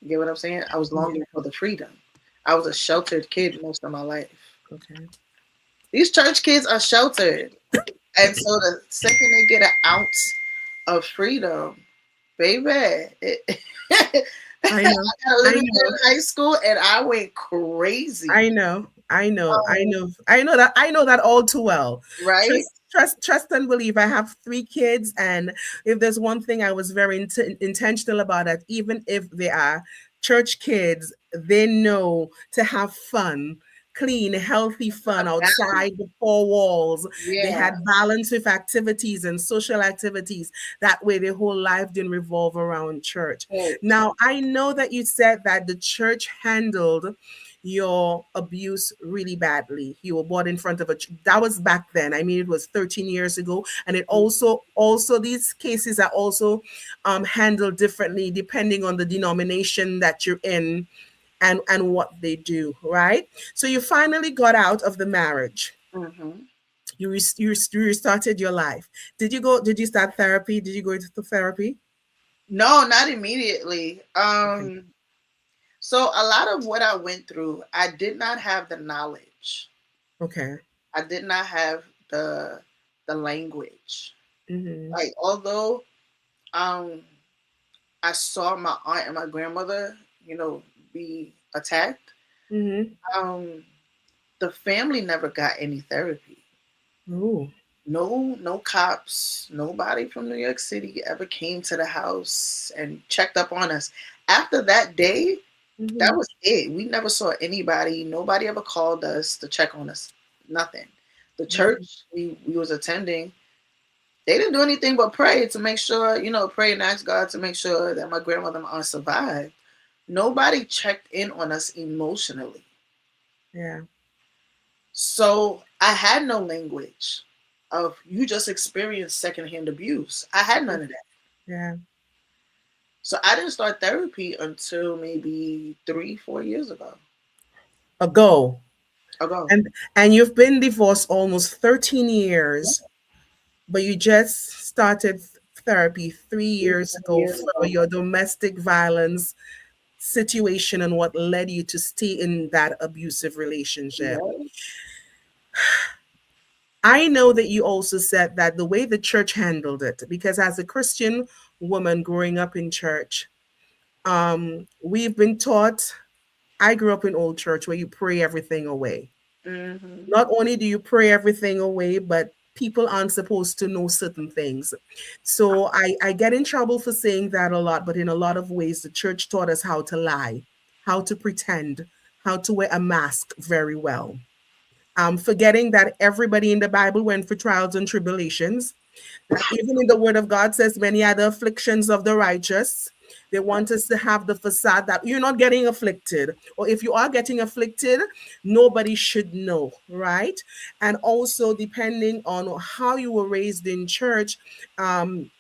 [SPEAKER 3] You get what I'm saying? I was
[SPEAKER 2] Yeah.
[SPEAKER 3] longing for the freedom. I was a sheltered kid most of my life.
[SPEAKER 2] Okay.
[SPEAKER 3] These church kids are sheltered. And so the second they get an ounce of freedom, baby,
[SPEAKER 2] I
[SPEAKER 3] I
[SPEAKER 2] know.
[SPEAKER 3] got a
[SPEAKER 2] I
[SPEAKER 3] little bit
[SPEAKER 2] know.
[SPEAKER 3] in high school and I went crazy.
[SPEAKER 2] I know. I know. I
[SPEAKER 3] Um,
[SPEAKER 2] know. I know that. I know that all too well.
[SPEAKER 3] right?
[SPEAKER 2] Trust and believe. I have 3 kids, and if there's one thing I was very intentional about, that even if they are church kids, they know to have fun, clean, healthy fun outside the 4 walls. They
[SPEAKER 3] Yeah.
[SPEAKER 2] had balance with activities and social activities. That way, their whole life didn't revolve around church. Now, I know that you said that the church handled your abuse really badly. You were born in front of that was back then. I mean, it was 13 years ago. And it also these cases are also handled differently depending on the denomination that you're in and what they do, right? So you finally got out of the marriage.
[SPEAKER 3] Hmm.
[SPEAKER 2] You restarted your life. Did you start therapy? Did you go into therapy?
[SPEAKER 3] No, not immediately.
[SPEAKER 2] Okay.
[SPEAKER 3] So a lot of what I went through, I did not have the knowledge.
[SPEAKER 2] Okay.
[SPEAKER 3] I did not have the language.
[SPEAKER 2] Mm-hmm.
[SPEAKER 3] Like although um I saw my aunt and my grandmother, be attacked,
[SPEAKER 2] Mm-hmm.
[SPEAKER 3] um the family never got any therapy.
[SPEAKER 2] Oh.
[SPEAKER 3] No cops, nobody from New York City ever came to the house and checked up on us. After that day, that
[SPEAKER 2] Mm-hmm.
[SPEAKER 3] was it. We never saw anybody. Nobody ever called us to check on us. Nothing. The church we was attending, they didn't do anything but pray to make sure, pray and ask God to make sure that my grandmother and aunt survived. Nobody checked in on us emotionally.
[SPEAKER 2] Yeah.
[SPEAKER 3] So I had no language of you just experienced secondhand abuse. I had none of that.
[SPEAKER 2] Yeah.
[SPEAKER 3] So I didn't start therapy until maybe 3, 4 years
[SPEAKER 2] Ago.
[SPEAKER 3] ago.
[SPEAKER 2] And you've been divorced almost 13 years, but you just started therapy 3 years ago for your domestic violence situation and what led you to stay in that abusive relationship.
[SPEAKER 3] Yeah.
[SPEAKER 2] I know that you also said that the way the church handled it, because as a Christian woman growing up in church, we've been taught. I grew up in old church where you pray everything away.
[SPEAKER 3] Mm-hmm.
[SPEAKER 2] Not only do you pray everything away, but people aren't supposed to know certain things. So I get in trouble for saying that a lot, but in a lot of ways, the church taught us how to lie, how to pretend, how to wear a mask very well. Forgetting that everybody in the Bible went for trials and tribulations, that even in the Word of God says many are the afflictions of the righteous. They want us to have the facade that you're not getting afflicted, or if you are getting afflicted, nobody should know, right? And also, depending on how you were raised in church, um,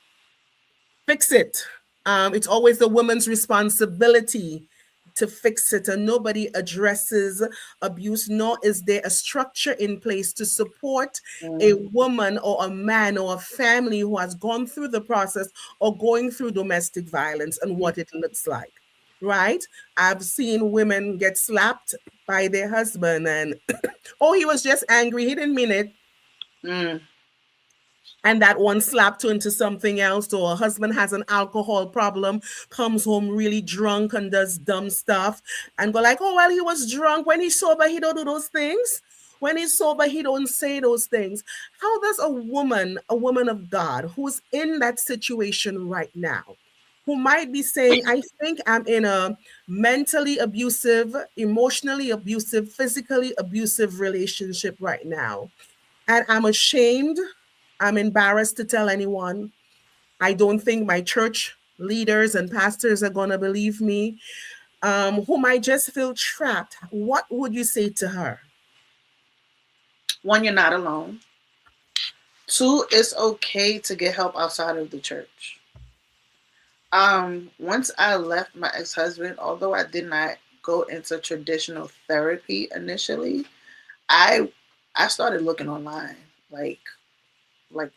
[SPEAKER 2] fix it. It's always the woman's responsibility to fix it, and nobody addresses abuse, nor is there a structure in place to support a woman or a man or a family who has gone through the process or going through domestic violence and what it looks like. Right? I've seen women get slapped by their husband, and oh, he was just angry, he didn't mean it.
[SPEAKER 3] Mm.
[SPEAKER 2] And that one slapped her into something else, or a husband has an alcohol problem, comes home really drunk and does dumb stuff, and go like, oh, well, he was drunk. When he's sober, he don't do those things. When he's sober, he don't say those things. How does a woman of God, who's in that situation right now, who might be saying, I think I'm in a mentally abusive, emotionally abusive, physically abusive relationship right now, and I'm ashamed, I'm embarrassed to tell anyone. I don't think my church leaders and pastors are going to believe me, who might just feel trapped. What would you say to her?
[SPEAKER 3] One, you're not alone. Two, it's okay to get help outside of the church. Once I left my ex-husband, although I did not go into traditional therapy initially, I started looking online, like what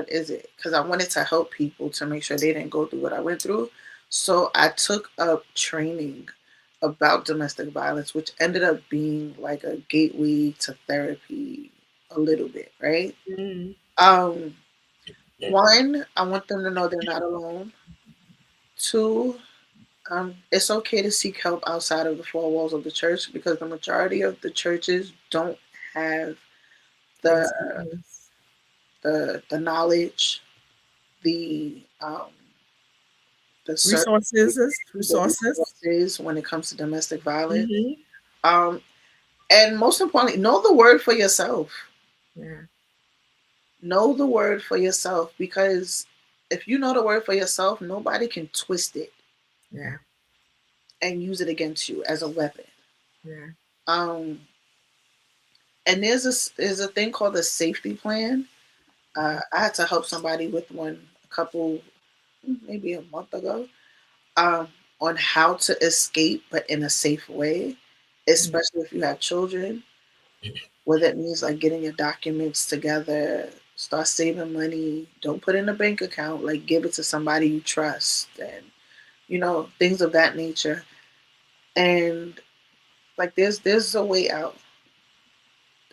[SPEAKER 3] is it? Because I wanted to help people to make sure they didn't go through what I went through. So I took up training about domestic violence, which ended up being like a gateway to therapy a little bit, right?
[SPEAKER 2] Mm.
[SPEAKER 3] One, I want them to know they're not alone. Two, it's okay to seek help outside of the four walls of the church, because the majority of the churches don't have the the knowledge, the resources when it comes to domestic violence.
[SPEAKER 2] Mm-hmm.
[SPEAKER 3] And most importantly, know the word for yourself.
[SPEAKER 2] Yeah.
[SPEAKER 3] Know the word for yourself, because if you know the word for yourself, nobody can twist it.
[SPEAKER 2] Yeah.
[SPEAKER 3] And use it against you as a weapon.
[SPEAKER 2] Yeah.
[SPEAKER 3] And there's a thing called a safety plan. I had to help somebody with one a couple, maybe a month ago, on how to escape, but in a safe way, especially if you have children. What that means, like getting your documents together, start saving money, don't put in a bank account, like give it to somebody you trust, and things of that nature. And like there's a way out.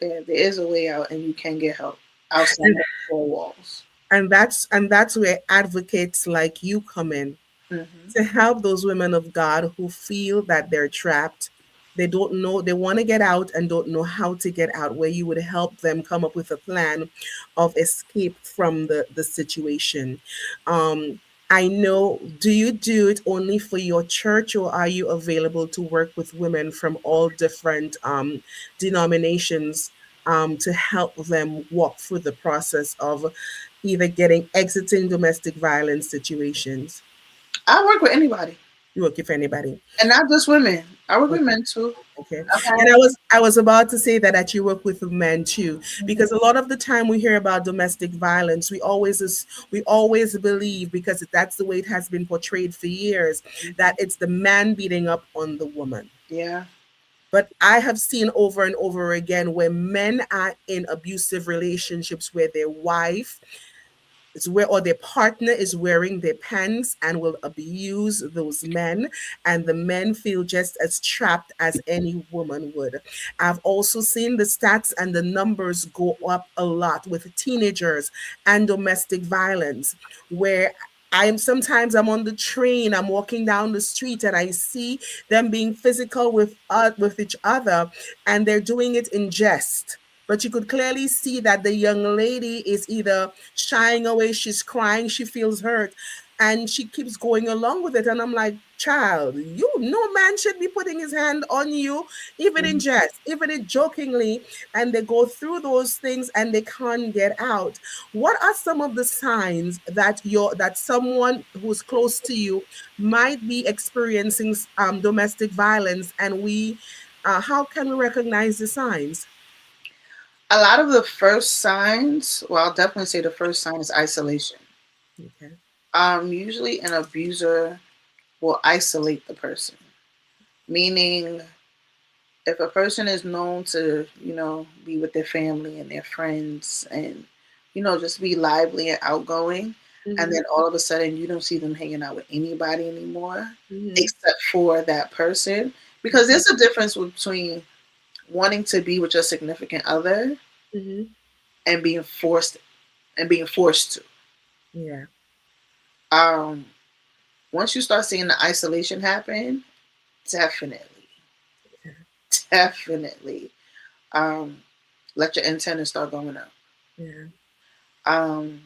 [SPEAKER 3] There is a way out, and you can get help outside of the four walls.
[SPEAKER 2] And that's where advocates like you come in, to help those women of God who feel that they're trapped. They don't know, they want to get out and don't know how to get out, where you would help them come up with a plan of escape from the situation. I know, do you do it only for your church, or are you available to work with women from all different denominations to help them walk through the process of either exiting domestic violence situations?
[SPEAKER 3] I work with anybody,
[SPEAKER 2] You work with anybody?
[SPEAKER 3] and not just women. I work with men too.
[SPEAKER 2] Okay.
[SPEAKER 3] I've
[SPEAKER 2] And
[SPEAKER 3] had,
[SPEAKER 2] I was about to say that you work with men too, because a lot of the time we hear about domestic violence, we always believe, because that's the way it has been portrayed for years, that it's the man beating up on the woman.
[SPEAKER 3] yeah,
[SPEAKER 2] But I have seen over and over again where men are in abusive relationships where their wife is where or their partner is wearing their pants and will abuse those men, and the men feel just as trapped as any woman would. I've also seen the stats and the numbers go up a lot with teenagers and domestic violence, where I'm on the train, I'm walking down the street, and I see them being physical with each other, and they're doing it in jest. But you could clearly see that the young lady is either shying away, she's crying, she feels hurt, and she keeps going along with it. And I'm like, child, no man should be putting his hand on you, even in
[SPEAKER 3] mhm.
[SPEAKER 2] jest, even in jokingly. And they go through those things and they can't get out. What are some of the signs that someone who's close to you might be experiencing domestic violence, and how can we recognize the signs?
[SPEAKER 3] A lot of the first signs. Well, I'll definitely say the first sign is isolation.
[SPEAKER 2] Okay.
[SPEAKER 3] Usually an abuser will isolate the person, meaning if a person is known to, be with their family and their friends and, just be lively and outgoing, and
[SPEAKER 2] Mm-hmm.
[SPEAKER 3] then all of a sudden you don't see them hanging out with anybody anymore
[SPEAKER 2] Mm-hmm.
[SPEAKER 3] except for that person. Because there's a difference between wanting to be with your significant other
[SPEAKER 2] Mm-hmm.
[SPEAKER 3] and being forced to.
[SPEAKER 2] Yeah.
[SPEAKER 3] Um, Once you start seeing the isolation happen, definitely, definitely, um, let your antennas start going up.
[SPEAKER 2] Yeah.
[SPEAKER 3] Um,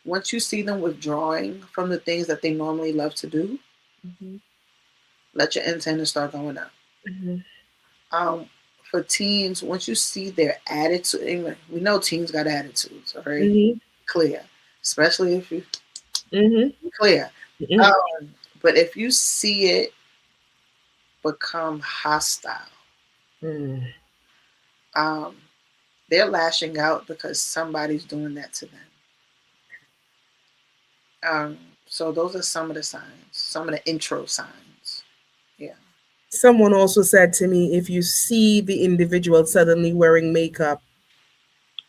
[SPEAKER 3] Once you see them withdrawing from the things that they normally love to do,
[SPEAKER 2] Mm-hmm.
[SPEAKER 3] let your antennas start going up.
[SPEAKER 2] Mm-hmm.
[SPEAKER 3] Um, for teens, once you see their attitude, and we know teens got attitudes, all right?
[SPEAKER 2] Mm-hmm.
[SPEAKER 3] Clear, especially if you
[SPEAKER 2] Mm-hmm.
[SPEAKER 3] clear.
[SPEAKER 2] Mm-hmm.
[SPEAKER 3] But if you see it become hostile,
[SPEAKER 2] Mm.
[SPEAKER 3] um, they're lashing out because somebody's doing that to them. Um, so those are some of the signs, some of the intro signs. Yeah.
[SPEAKER 2] Someone also said to me, if you see the individual suddenly wearing makeup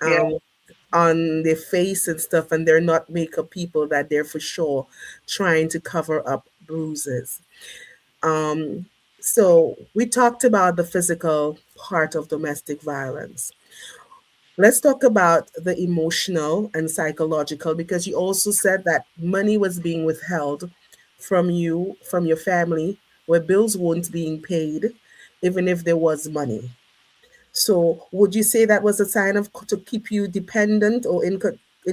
[SPEAKER 3] Yeah.
[SPEAKER 2] um, on their face and stuff, and they're not makeup people, that they're for sure trying to cover up bruises. Um, so we talked about the physical part of domestic violence. Let's talk about the emotional and psychological, because you also said that money was being withheld from you, from your family, where bills weren't being paid, even if there was money. So, would you say that was a sign of to keep you dependent or in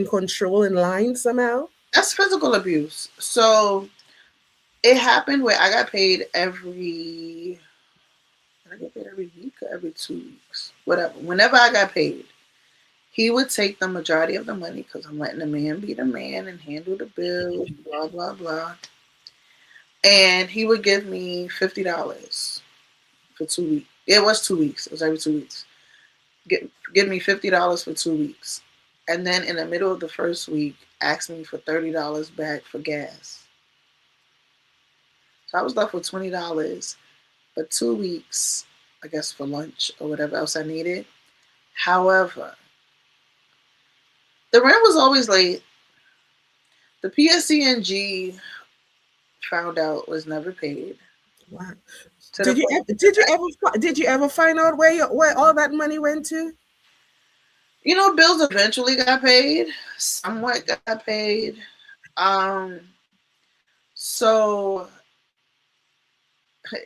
[SPEAKER 2] control, in line somehow?
[SPEAKER 3] That's physical abuse. So it happened where I got paid I get paid every week or every 2 weeks, whatever. Whenever I got paid, he would take the majority of the money because I'm letting the man be the man and handle the bills, blah, blah, blah. And he would give me $50 for 2 weeks. It was 2 weeks. It was every 2 weeks. Give me $50 for 2 weeks. And then in the middle of the first week, ask me for $30 back for gas. So I was left with $20 for 2 weeks, I guess for lunch or whatever else I needed. However, the rent was always late. The PSCNG found out was never paid.
[SPEAKER 2] Wow.
[SPEAKER 3] To the
[SPEAKER 2] Did you
[SPEAKER 3] point,
[SPEAKER 2] ever, did you ever find out where all that money went to?
[SPEAKER 3] bills eventually got paid. Somewhat got paid. Um, so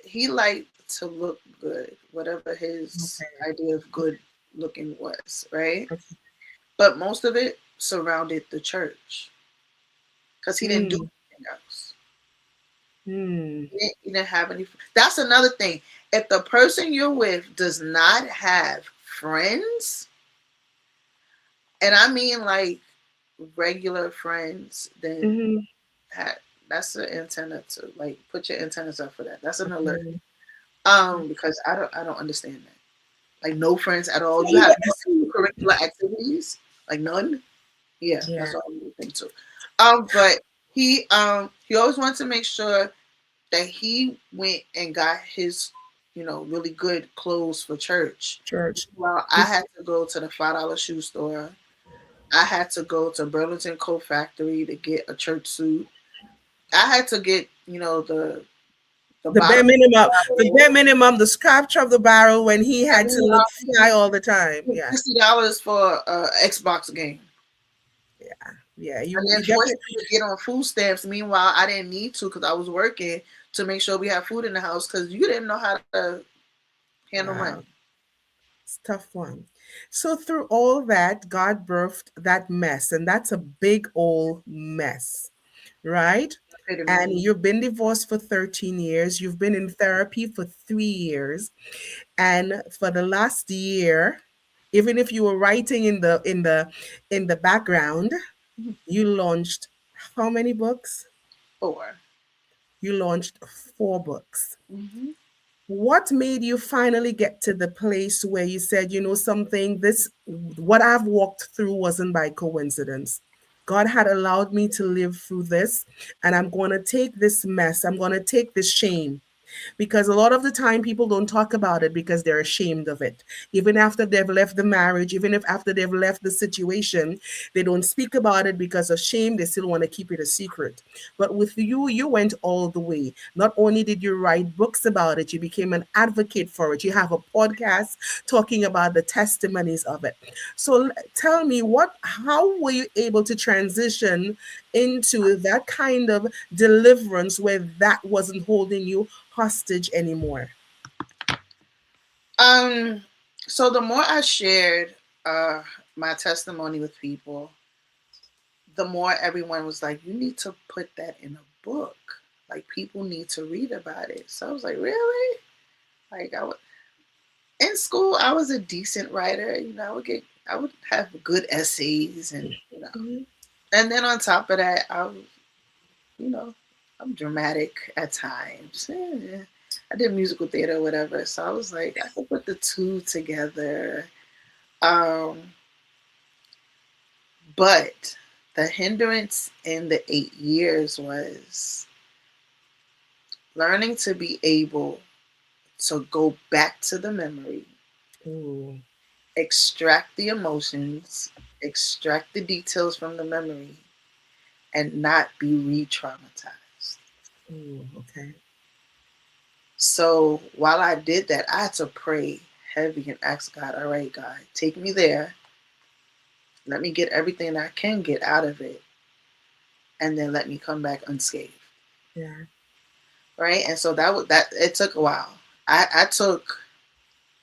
[SPEAKER 3] he liked to look good, whatever his
[SPEAKER 2] Okay.
[SPEAKER 3] idea of good looking was, right?
[SPEAKER 2] Okay.
[SPEAKER 3] But most of it surrounded the church because he didn't do
[SPEAKER 2] Mm,
[SPEAKER 3] anything else.
[SPEAKER 2] mm,
[SPEAKER 3] He didn't have any. That's another thing. If the person you're with does not have friends, and I mean like regular friends, then
[SPEAKER 2] Mm-hmm.
[SPEAKER 3] that's an antenna to like put your antennas up for that. That's an alert.
[SPEAKER 2] Okay.
[SPEAKER 3] Because I don't understand that. Like no friends at all. You
[SPEAKER 2] Yeah,
[SPEAKER 3] have
[SPEAKER 2] yes.
[SPEAKER 3] no curricular activities, like none. Yeah,
[SPEAKER 2] Yeah.
[SPEAKER 3] that's all I'm looking to. But he always wanted to make sure that he went and got his, really good clothes for church.
[SPEAKER 2] Church.
[SPEAKER 3] Well, I had to go to the $5 shoe store. I had to go to Burlington Coat Factory to get a church suit. I had to get, the
[SPEAKER 2] The bare
[SPEAKER 3] bottom
[SPEAKER 2] minimum, the
[SPEAKER 3] barrel,
[SPEAKER 2] bare minimum, the scratch of the barrel when he had to look fly all the time.
[SPEAKER 3] and
[SPEAKER 2] Yeah,
[SPEAKER 3] $60 for a Xbox game.
[SPEAKER 2] yeah.
[SPEAKER 3] And
[SPEAKER 2] You
[SPEAKER 3] then forced
[SPEAKER 2] definitely.
[SPEAKER 3] me to get on food stamps. Meanwhile, I didn't need to because I was working to make sure we had food in the house because you didn't know how to handle
[SPEAKER 2] Wow,
[SPEAKER 3] money.
[SPEAKER 2] it's a tough one. So through all that, God birthed that mess, and that's a big old mess, right? And
[SPEAKER 3] Epitome.
[SPEAKER 2] you've been divorced for 13 years. You've been in therapy for 3 years. And for the last year, even if you were writing in the background, you launched how many books?
[SPEAKER 3] 4.
[SPEAKER 2] You launched 4 books.
[SPEAKER 3] Mm-hmm.
[SPEAKER 2] What made you finally get to the place where you said, you know something, this what I've walked through wasn't by coincidence. God had allowed me to live through this, and I'm going to take this mess, I'm going to take this shame, because a lot of the time people don't talk about it because they're ashamed of it. Even after they've left the marriage, even if after they've left the situation, they don't speak about it because of shame. They still want to keep it a secret. But with you, you went all the way. Not only did you write books about it, you became an advocate for it. You have a podcast talking about the testimonies of it. So tell me, how were you able to transition into that kind of deliverance where that wasn't holding you hostage anymore?
[SPEAKER 3] Um, so the more I shared my testimony with people, the more everyone was like, "You need to put that in a book. Like people need to read about it." So I was like, "Really?" Like in school, I was a decent writer. I would have good essays,
[SPEAKER 2] Mhm.
[SPEAKER 3] and then on top of that, you know, I'm dramatic at times. I did musical theater or whatever, so I was like, I could put the two together. Um, but the hindrance in the 8 years was learning to be able to go back to the memory,
[SPEAKER 2] Ooh,
[SPEAKER 3] extract the emotions, extract the details from the memory, and not be re traumatized.
[SPEAKER 2] ooh, okay.
[SPEAKER 3] So while I did that, I had to pray heavy and ask God, all right, God, take me there. Let me get everything I can get out of it. And then let me come back unscathed.
[SPEAKER 2] Yeah.
[SPEAKER 3] Right. And so that it took a while. I took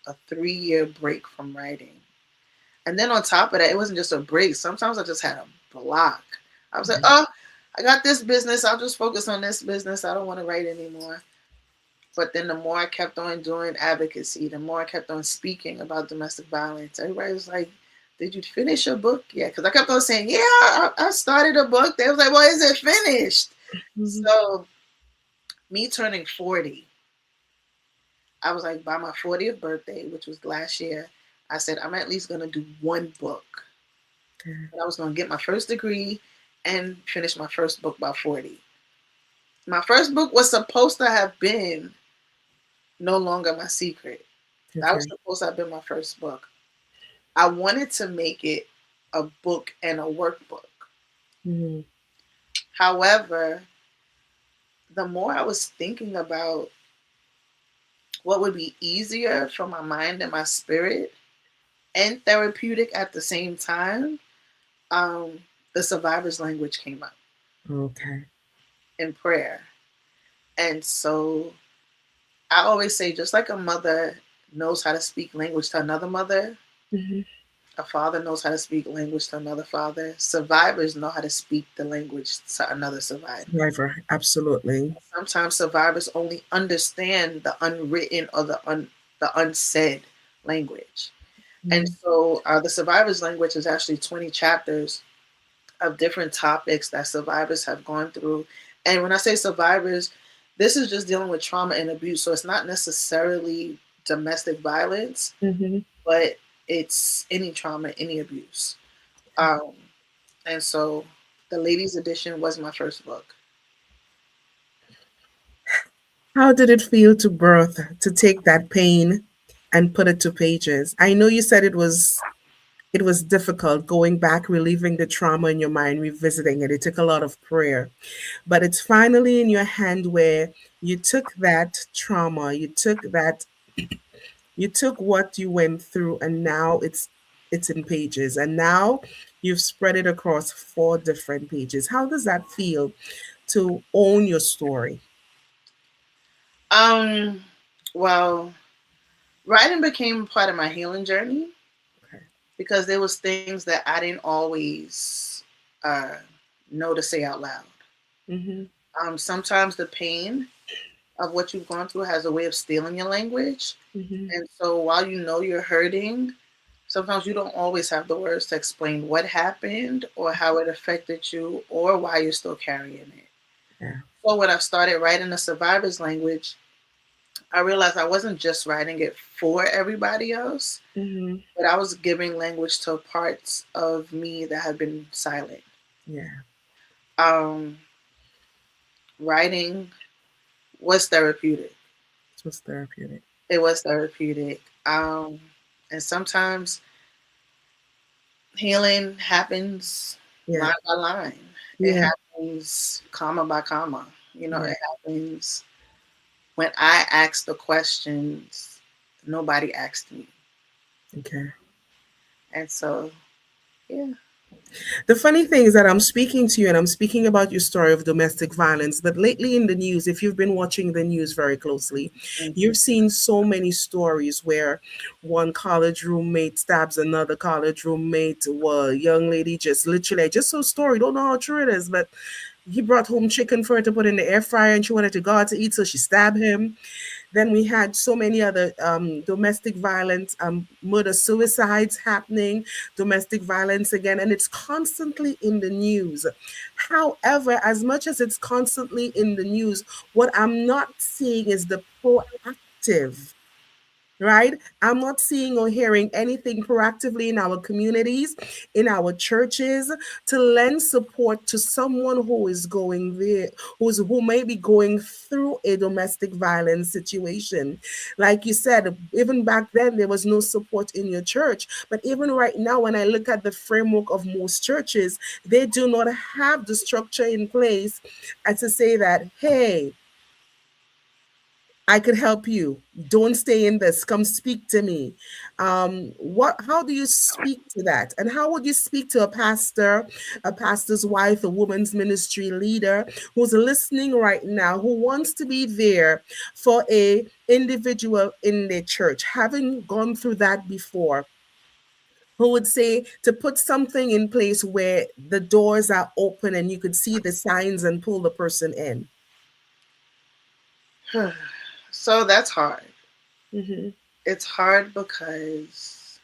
[SPEAKER 3] a 3 year break from writing. And then on top of that, it wasn't just a break. Sometimes I just had a block. I was like,
[SPEAKER 2] Mhm.
[SPEAKER 3] oh, I got this business. I'll just focus on this business. I don't want to write anymore. But then the more I kept on doing advocacy, the more I kept on speaking about domestic violence, everybody was like, did you finish your book yet? Because I kept on saying, yeah, I started a book. They was like, well, is it finished?
[SPEAKER 2] Mhm.
[SPEAKER 3] So me turning 40, I was like, by my 40th birthday, which was last year, I said, I'm at least going to do one book.
[SPEAKER 2] Okay.
[SPEAKER 3] And I was going to get my first degree and finish my first book by 40. My first book was supposed to have been No Longer My Secret. That was
[SPEAKER 2] Okay.
[SPEAKER 3] supposed to have been my first book. I wanted to make it a book and a workbook.
[SPEAKER 2] Mhm.
[SPEAKER 3] However, the more I was thinking about what would be easier for my mind and my spirit and therapeutic at the same time, um, the survivor's language came up
[SPEAKER 2] Okay.
[SPEAKER 3] in prayer. And so I always say, just like a mother knows how to speak language to another mother,
[SPEAKER 2] Mhm.
[SPEAKER 3] a father knows how to speak language to another father, survivors know how to speak the language to another survivor.
[SPEAKER 2] Survivor. Absolutely.
[SPEAKER 3] Sometimes survivors only understand the unwritten or the unsaid language. And so the survivor's language is actually 20 chapters of different topics that survivors have gone through. And when I say survivors, this is just dealing with trauma and abuse. So it's not necessarily domestic violence,
[SPEAKER 2] Mm-hmm.
[SPEAKER 3] but it's any trauma, any abuse. Um, and so the ladies edition was my first book.
[SPEAKER 2] How did it feel to birth, to take that pain and put it to pages? I know you said it was difficult going back, relieving the trauma in your mind, revisiting it. It took a lot of prayer. But it's finally in your hand where you took that trauma, you took what you went through, and now it's in pages. And now you've spread it across 4 different pages. How does that feel to own your story?
[SPEAKER 3] Um, well, writing became part of my healing journey
[SPEAKER 2] Okay.
[SPEAKER 3] because there was things that I didn't always uh, know to say out loud.
[SPEAKER 2] Mm-hmm.
[SPEAKER 3] Sometimes the pain of what you've gone through has a way of stealing your language.
[SPEAKER 2] Mm-hmm.
[SPEAKER 3] And so while you know you're hurting, sometimes you don't always have the words to explain what happened or how it affected you or why you're still carrying it.
[SPEAKER 2] Yeah.
[SPEAKER 3] So when I started writing the survivor's language, I realized I wasn't just writing it for everybody else,
[SPEAKER 2] Mm-hmm.
[SPEAKER 3] but I was giving language to parts of me that had been silent.
[SPEAKER 2] Yeah.
[SPEAKER 3] Um, Writing was therapeutic.
[SPEAKER 2] It was therapeutic.
[SPEAKER 3] It was therapeutic. And sometimes healing happens
[SPEAKER 2] Yeah.
[SPEAKER 3] line by line. It
[SPEAKER 2] Yeah.
[SPEAKER 3] happens comma by comma.
[SPEAKER 2] Yeah.
[SPEAKER 3] It happens when I ask the questions, nobody asked me.
[SPEAKER 2] Okay.
[SPEAKER 3] And so, yeah.
[SPEAKER 2] The funny thing is that I'm speaking to you and I'm speaking about your story of domestic violence, but lately in the news, if you've been watching the news very closely,
[SPEAKER 3] Mhm.
[SPEAKER 2] you've seen so many stories where one college roommate stabs another college roommate, well, a young lady just literally, I just saw a story, don't know how true it is, but he brought home chicken for her to put in the air fryer and she wanted to go out to eat, so she stabbed him. Then we had so many other domestic violence, murder, suicides happening, domestic violence again, and it's constantly in the news. However, as much as it's constantly in the news, what I'm not seeing is the proactive, right? I'm not seeing or hearing anything proactively in our communities, in our churches, to lend support to someone who is going there, who may be going through a domestic violence situation. Like you said, even back then there was no support in your church. But even right now, when I look at the framework of most churches, they do not have the structure in place as to say that, hey, I could help you. Don't stay in this. Come speak to me. What? How do you speak to that? And how would you speak to a pastor's wife, a woman's ministry leader who's listening right now, who wants to be there for a individual in their church, having gone through that before? Who would say to put something in place where the doors are open and you could see the signs and pull the person in?
[SPEAKER 3] So that's hard.
[SPEAKER 2] Hmm.
[SPEAKER 3] It's hard because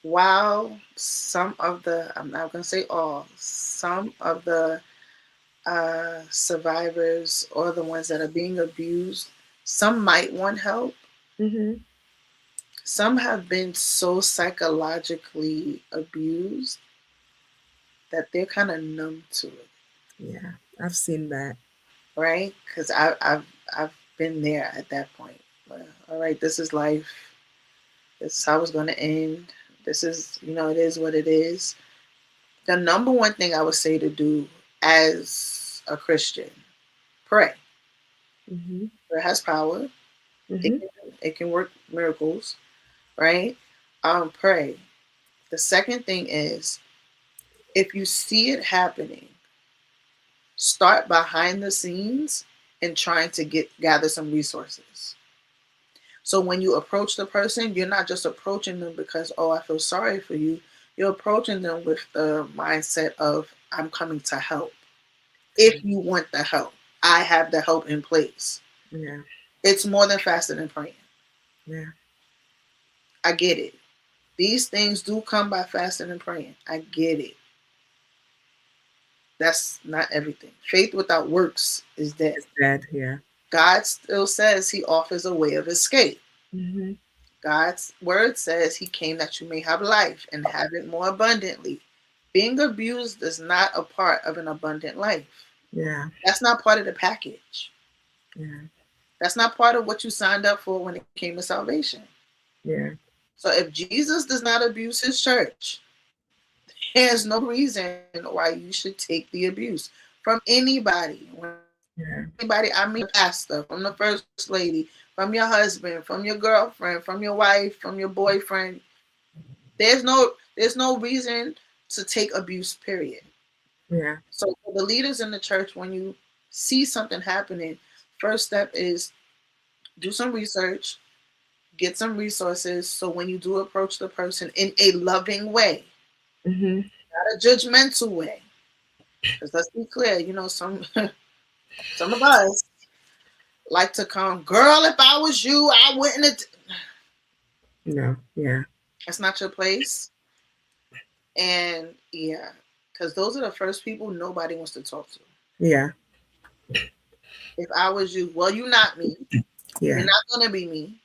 [SPEAKER 3] while some of I'm not going to say all, some of the survivors or the ones that are being abused, some might want help.
[SPEAKER 2] Hmm.
[SPEAKER 3] Some have been so psychologically abused that they're kind of numb to it,
[SPEAKER 2] Yeah, I've seen that.
[SPEAKER 3] right? Because I've been there at that point. Well, all right, this is life. This is how it's going to end. This is, it is what it is. The number one thing I would say to do as a Christian, pray.
[SPEAKER 2] Hmm.
[SPEAKER 3] Prayer has power. It
[SPEAKER 2] Hmm.
[SPEAKER 3] can, it can work miracles, right? Pray. The second thing is, if you see it happening, start behind the scenes and trying to gather some resources. So when you approach the person, you're not just approaching them because, oh, I feel sorry for you. You're approaching them with the mindset of, I'm coming to help. If you want the help, I have the help in place.
[SPEAKER 2] Yeah,
[SPEAKER 3] It's more than faster than praying.
[SPEAKER 2] yeah.
[SPEAKER 3] I get it. These things do come by fasting and praying. I get it. That's not everything. Faith without works is dead.
[SPEAKER 2] Dead. Yeah.
[SPEAKER 3] God still says he offers a way of escape.
[SPEAKER 2] Mm-hmm.
[SPEAKER 3] God's word says he came that you may have life and have it more abundantly. Being abused is not a part of an abundant life.
[SPEAKER 2] Yeah.
[SPEAKER 3] That's not part of the package.
[SPEAKER 2] Yeah.
[SPEAKER 3] That's not part of what you signed up for when it came to salvation.
[SPEAKER 2] Yeah.
[SPEAKER 3] So if Jesus does not abuse his church, there's no reason why you should take the abuse from anybody.
[SPEAKER 2] Yeah.
[SPEAKER 3] Anybody, I mean, pastor, from the first lady, from your husband, from your girlfriend, from your wife, from your boyfriend. There's no reason to take abuse, period.
[SPEAKER 2] Yeah.
[SPEAKER 3] So for the leaders in the church, when you see something happening, first step is do some research, get some resources. So when you do approach the person in a loving way,
[SPEAKER 2] Mm-hmm.
[SPEAKER 3] not a judgmental way. Because let's be clear, some of us like to come, girl, if I was you, I wouldn't.
[SPEAKER 2] No. Yeah.
[SPEAKER 3] That's not your place. And yeah, because those are the first people nobody wants to talk to.
[SPEAKER 2] Yeah.
[SPEAKER 3] If I was you, well, you're not me.
[SPEAKER 2] Yeah.
[SPEAKER 3] You're not going to be me.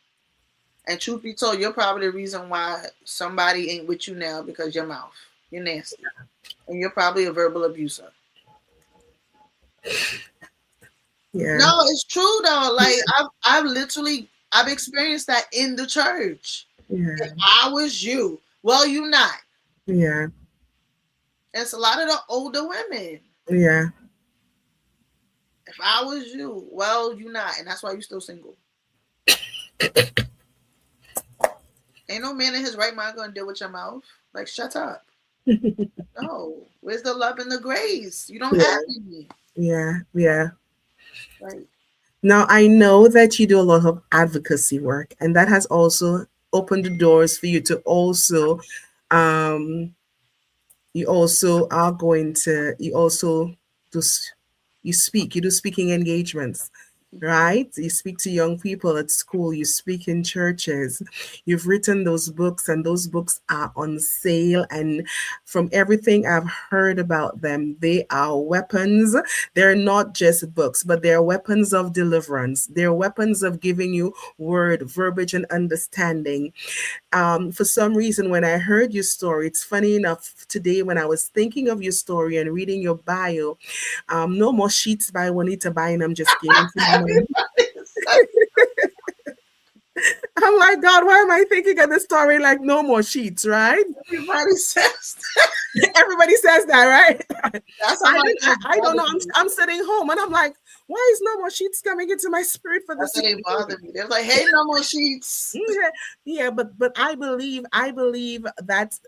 [SPEAKER 3] And truth be told, you're probably the reason why somebody ain't with you now because your mouth. You're nasty. And you're probably a verbal abuser.
[SPEAKER 2] Yeah.
[SPEAKER 3] No, it's true though. Like I've experienced that in the church.
[SPEAKER 2] Yeah.
[SPEAKER 3] If I was you, well, you're not.
[SPEAKER 2] Yeah.
[SPEAKER 3] And it's a lot of the older women.
[SPEAKER 2] Yeah.
[SPEAKER 3] If I was you, well, you're not, and that's why you're still single. Ain't no man in his right mind gonna deal with your mouth. Like, shut up. No, where's the love and the grace? You don't have any.
[SPEAKER 2] Yeah. Yeah.
[SPEAKER 3] Right.
[SPEAKER 2] Now, I know that you do a lot of advocacy work, and that has also opened the doors for you to also, you also are going to, you also do, you do speaking engagements, right? You speak to young people at school, you speak in churches, you've written those books, and those books are on sale. And from everything I've heard about them, they are weapons. They're not just books, but they're weapons of deliverance. They're weapons of giving you word, verbiage, and understanding. For some reason, when I heard your story, it's funny enough, today when I was thinking of your story and reading your bio, No More Sheets by Juanita Bynum just came into my mind. I'm like, God, why am I thinking of the story like No More Sheets, right?
[SPEAKER 3] Everybody says
[SPEAKER 2] Everybody says that, right?
[SPEAKER 3] that's
[SPEAKER 2] I don't know. I'm sitting home and I'm like, why is No More Sheets coming into my spirit for this?
[SPEAKER 3] That's why they bother me. They're like, hey, no more sheets.
[SPEAKER 2] Yeah, but I believe that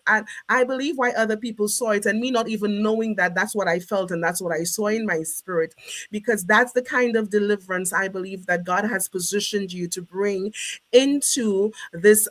[SPEAKER 2] I believe why other people saw it, and me not even knowing that that's what I felt and that's what I saw in my spirit, because that's the kind of deliverance I believe that God has positioned you to bring into this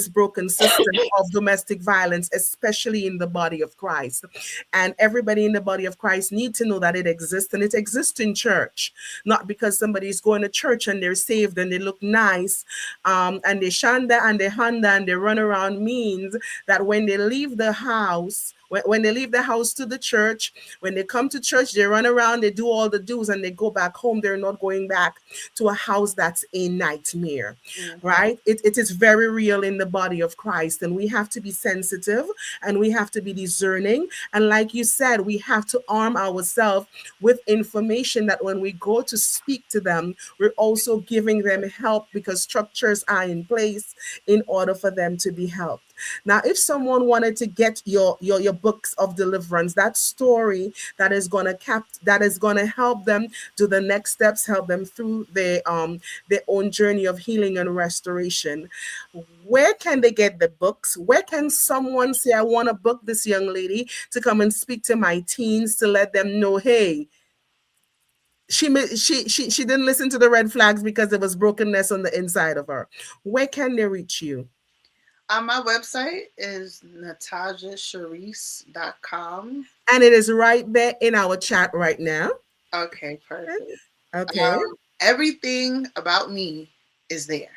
[SPEAKER 2] broken system of domestic violence, especially in the body of Christ. And everybody in the body of Christ need to know that it exists, and it exists in church, not because somebody's going to church and they're saved and they look nice, and they shanda and they handa and they run around, means that when they leave the house, when they leave the house to the church, when they come to church, they run around, they do all the do's, and they go back home. They're not going back to a house that's a nightmare, right? It is very real in the body of Christ, and we have to be sensitive and we have to be discerning. And like you said, we have to arm ourselves with information that when we go to speak to them, we're also giving them help, because structures are in place in order for them to be helped. Now, if someone wanted to get your books of deliverance, that story that is gonna help them do the next steps, help them through their own journey of healing and restoration, where can they get the books? Where can someone say, I want to book this young lady to come and speak to my teens, to let them know, hey, she didn't listen to the red flags because there was brokenness on the inside of her? Where can they reach you?
[SPEAKER 3] My website is natajasharice.com.
[SPEAKER 2] And it is right there in our chat right now.
[SPEAKER 3] Okay, perfect.
[SPEAKER 2] Okay.
[SPEAKER 3] Everything about me is there.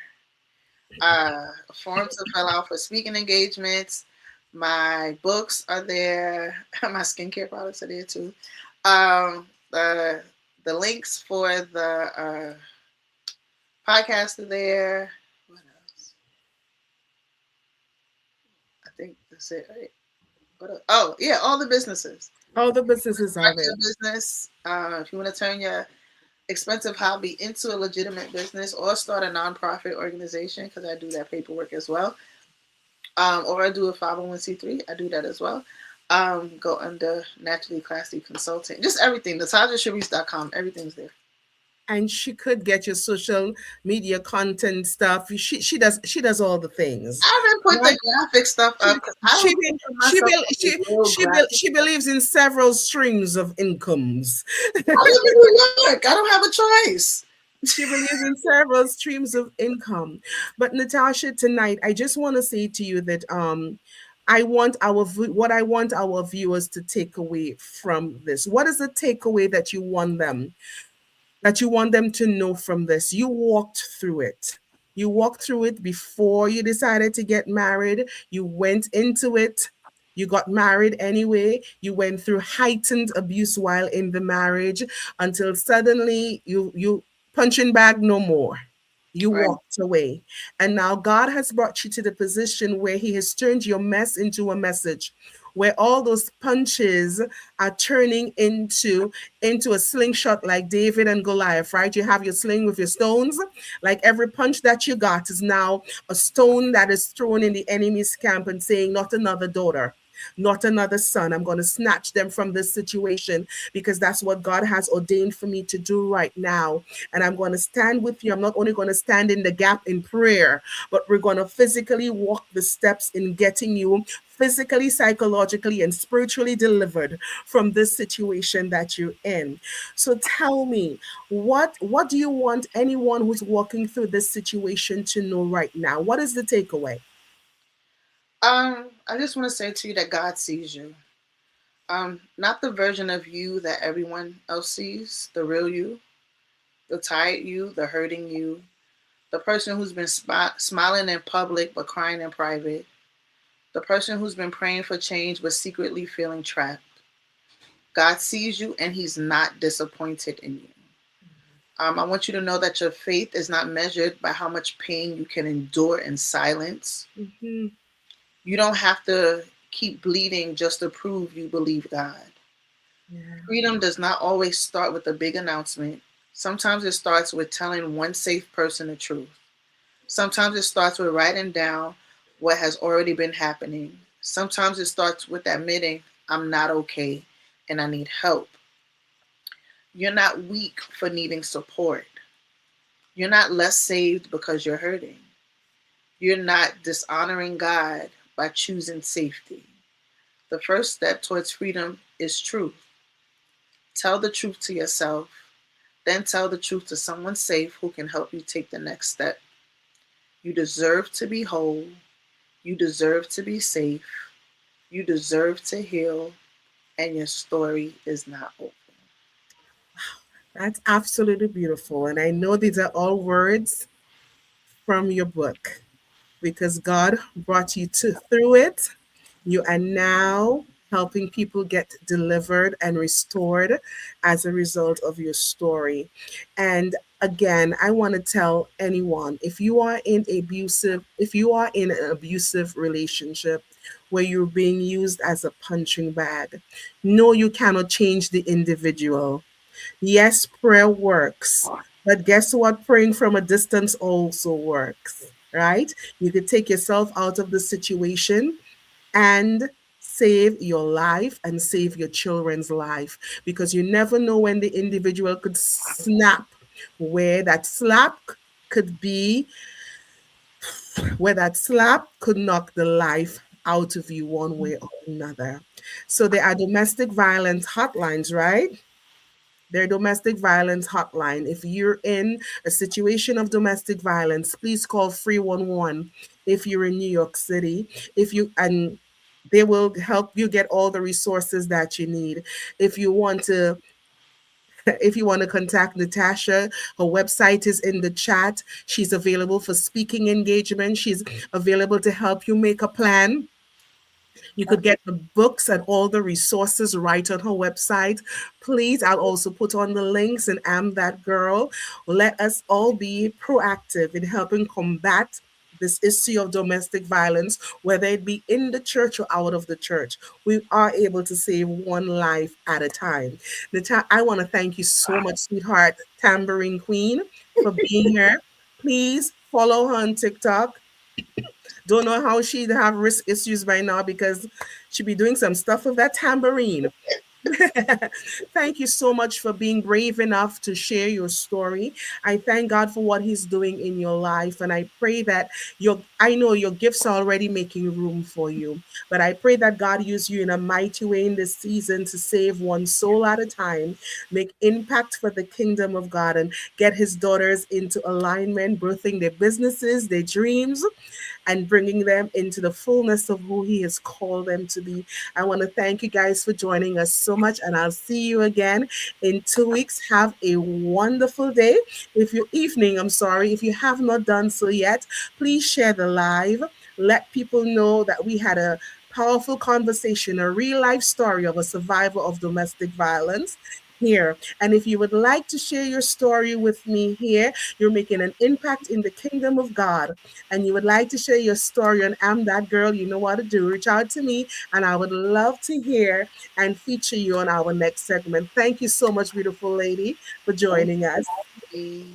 [SPEAKER 3] Forms to fill out for speaking engagements. My books are there. My skincare products are there too. The links for the podcast are there. What else? I think that's it, right? What else? Oh, yeah, all the businesses.
[SPEAKER 2] All the businesses are
[SPEAKER 3] Start
[SPEAKER 2] there.
[SPEAKER 3] your business. If you want to turn your expensive hobby into a legitimate business or start a nonprofit organization, because I do that paperwork as well. Or I do a 501c3. I do that as well. Go under Naturally Classy Consulting. Just everything. NatashaSharice.com. Everything's there.
[SPEAKER 2] And she could get your social media content stuff. She does all the things.
[SPEAKER 3] I haven't put
[SPEAKER 2] Right?
[SPEAKER 3] the graphic stuff
[SPEAKER 2] She
[SPEAKER 3] up because I
[SPEAKER 2] she
[SPEAKER 3] don't
[SPEAKER 2] be-
[SPEAKER 3] consider
[SPEAKER 2] she
[SPEAKER 3] myself
[SPEAKER 2] be-
[SPEAKER 3] a
[SPEAKER 2] she
[SPEAKER 3] real
[SPEAKER 2] she, be-
[SPEAKER 3] graphic.
[SPEAKER 2] she believes in several streams of incomes.
[SPEAKER 3] I live in New York. I don't have a choice.
[SPEAKER 2] She believes in several streams of income. But Natasha, tonight I just want to say to you that what I want our viewers to take away from this. What is the takeaway that you want them to know from this? You walked through it. You walked through it before you decided to get married. You went into it. You got married anyway. You went through heightened abuse while in the marriage until suddenly you punching bag no more. You
[SPEAKER 3] Right.
[SPEAKER 2] walked away. And now God has brought you to the position where He has turned your mess into a message, where all those punches are turning into a slingshot like David and Goliath, right? You have your sling with your stones. Like every punch that you got is now a stone that is thrown in the enemy's camp and saying, not another daughter, not another son. I'm going to snatch them from this situation because that's what God has ordained for me to do right now. And I'm going to stand with you. I'm not only going to stand in the gap in prayer, but we're going to physically walk the steps in getting you physically, psychologically, and spiritually delivered from this situation that you're in. So tell me, what do you want anyone who's walking through this situation to know right now? What is the takeaway?
[SPEAKER 3] I just want to say to you that God sees you. Not the version of you that everyone else sees, the real you, the tired you, the hurting you, the person who's been smiling in public but crying in private, the person who's been praying for change but secretly feeling trapped. God sees you and He's not disappointed in you. I want you to know that your faith is not measured by how much pain you can endure in silence.
[SPEAKER 2] Mhm.
[SPEAKER 3] You don't have to keep bleeding just to prove you believe God.
[SPEAKER 2] Yeah.
[SPEAKER 3] Freedom does not always start with a big announcement. Sometimes it starts with telling one safe person the truth. Sometimes it starts with writing down what has already been happening. Sometimes it starts with admitting, I'm not okay and I need help. You're not weak for needing support. You're not less saved because you're hurting. You're not dishonoring God by choosing safety. The first step towards freedom is truth. Tell the truth to yourself, then tell the truth to someone safe who can help you take the next step. You deserve to be whole. You deserve to be safe. You deserve to heal, and your story is not over.
[SPEAKER 2] That's absolutely beautiful. And I know these are all words from your book because God brought you through it. You are now helping people get delivered and restored as a result of your story. And again, I want to tell anyone if you are in an abusive relationship where you're being used as a punching bag, no, you cannot change the individual. Yes, prayer works. But guess what? Praying from a distance also works, right? You could take yourself out of the situation and save your life and save your children's life because you never know when the individual could snap, where that slap could be, where that slap could knock the life out of you one way or another. So there are domestic violence hotlines, right? Their domestic violence hotline. If you're in a situation of domestic violence, please call 311 if you're in New York City. If you and they will help you get all the resources that you need. If you want to If you want to contact Natasha, her website is in the chat. She's available for speaking engagement. She's available to help you make a plan. You could get the books and all the resources right on her website. Please, I'll also put on the links and am that girl. Let us all be proactive in helping combat this issue of domestic violence, whether it be in the church or out of the church. We are able to save one life at a time. Nata, I want to thank you so much, sweetheart, Tambourine Queen, for being here. Please follow her on TikTok. Don't know how she'd have risk issues by now because she'd be doing some stuff with that tambourine. Thank you so much for being brave enough to share your story. I thank God for what He's doing in your life. And I pray that I know your gifts are already making room for you. But I pray that God use you in a mighty way in this season to save one soul at a time, make impact for the kingdom of God, and get His daughters into alignment, birthing their businesses, their dreams, and bringing them into the fullness of who He has called them to be. I want to thank you guys for joining us so much, and I'll see you again in 2 weeks. Have a wonderful day. I'm sorry, if you have not done so yet, please share the live. Let people know that we had a powerful conversation, a real life story of a survivor of domestic violence here. And if you would like to share your story with me here, you're making an impact in the kingdom of God, and you would like to share your story on Am That Girl, you know what to do. Reach out to me, and I would love to hear and feature you on our next segment. Thank you so much, beautiful lady, for joining us.
[SPEAKER 3] you.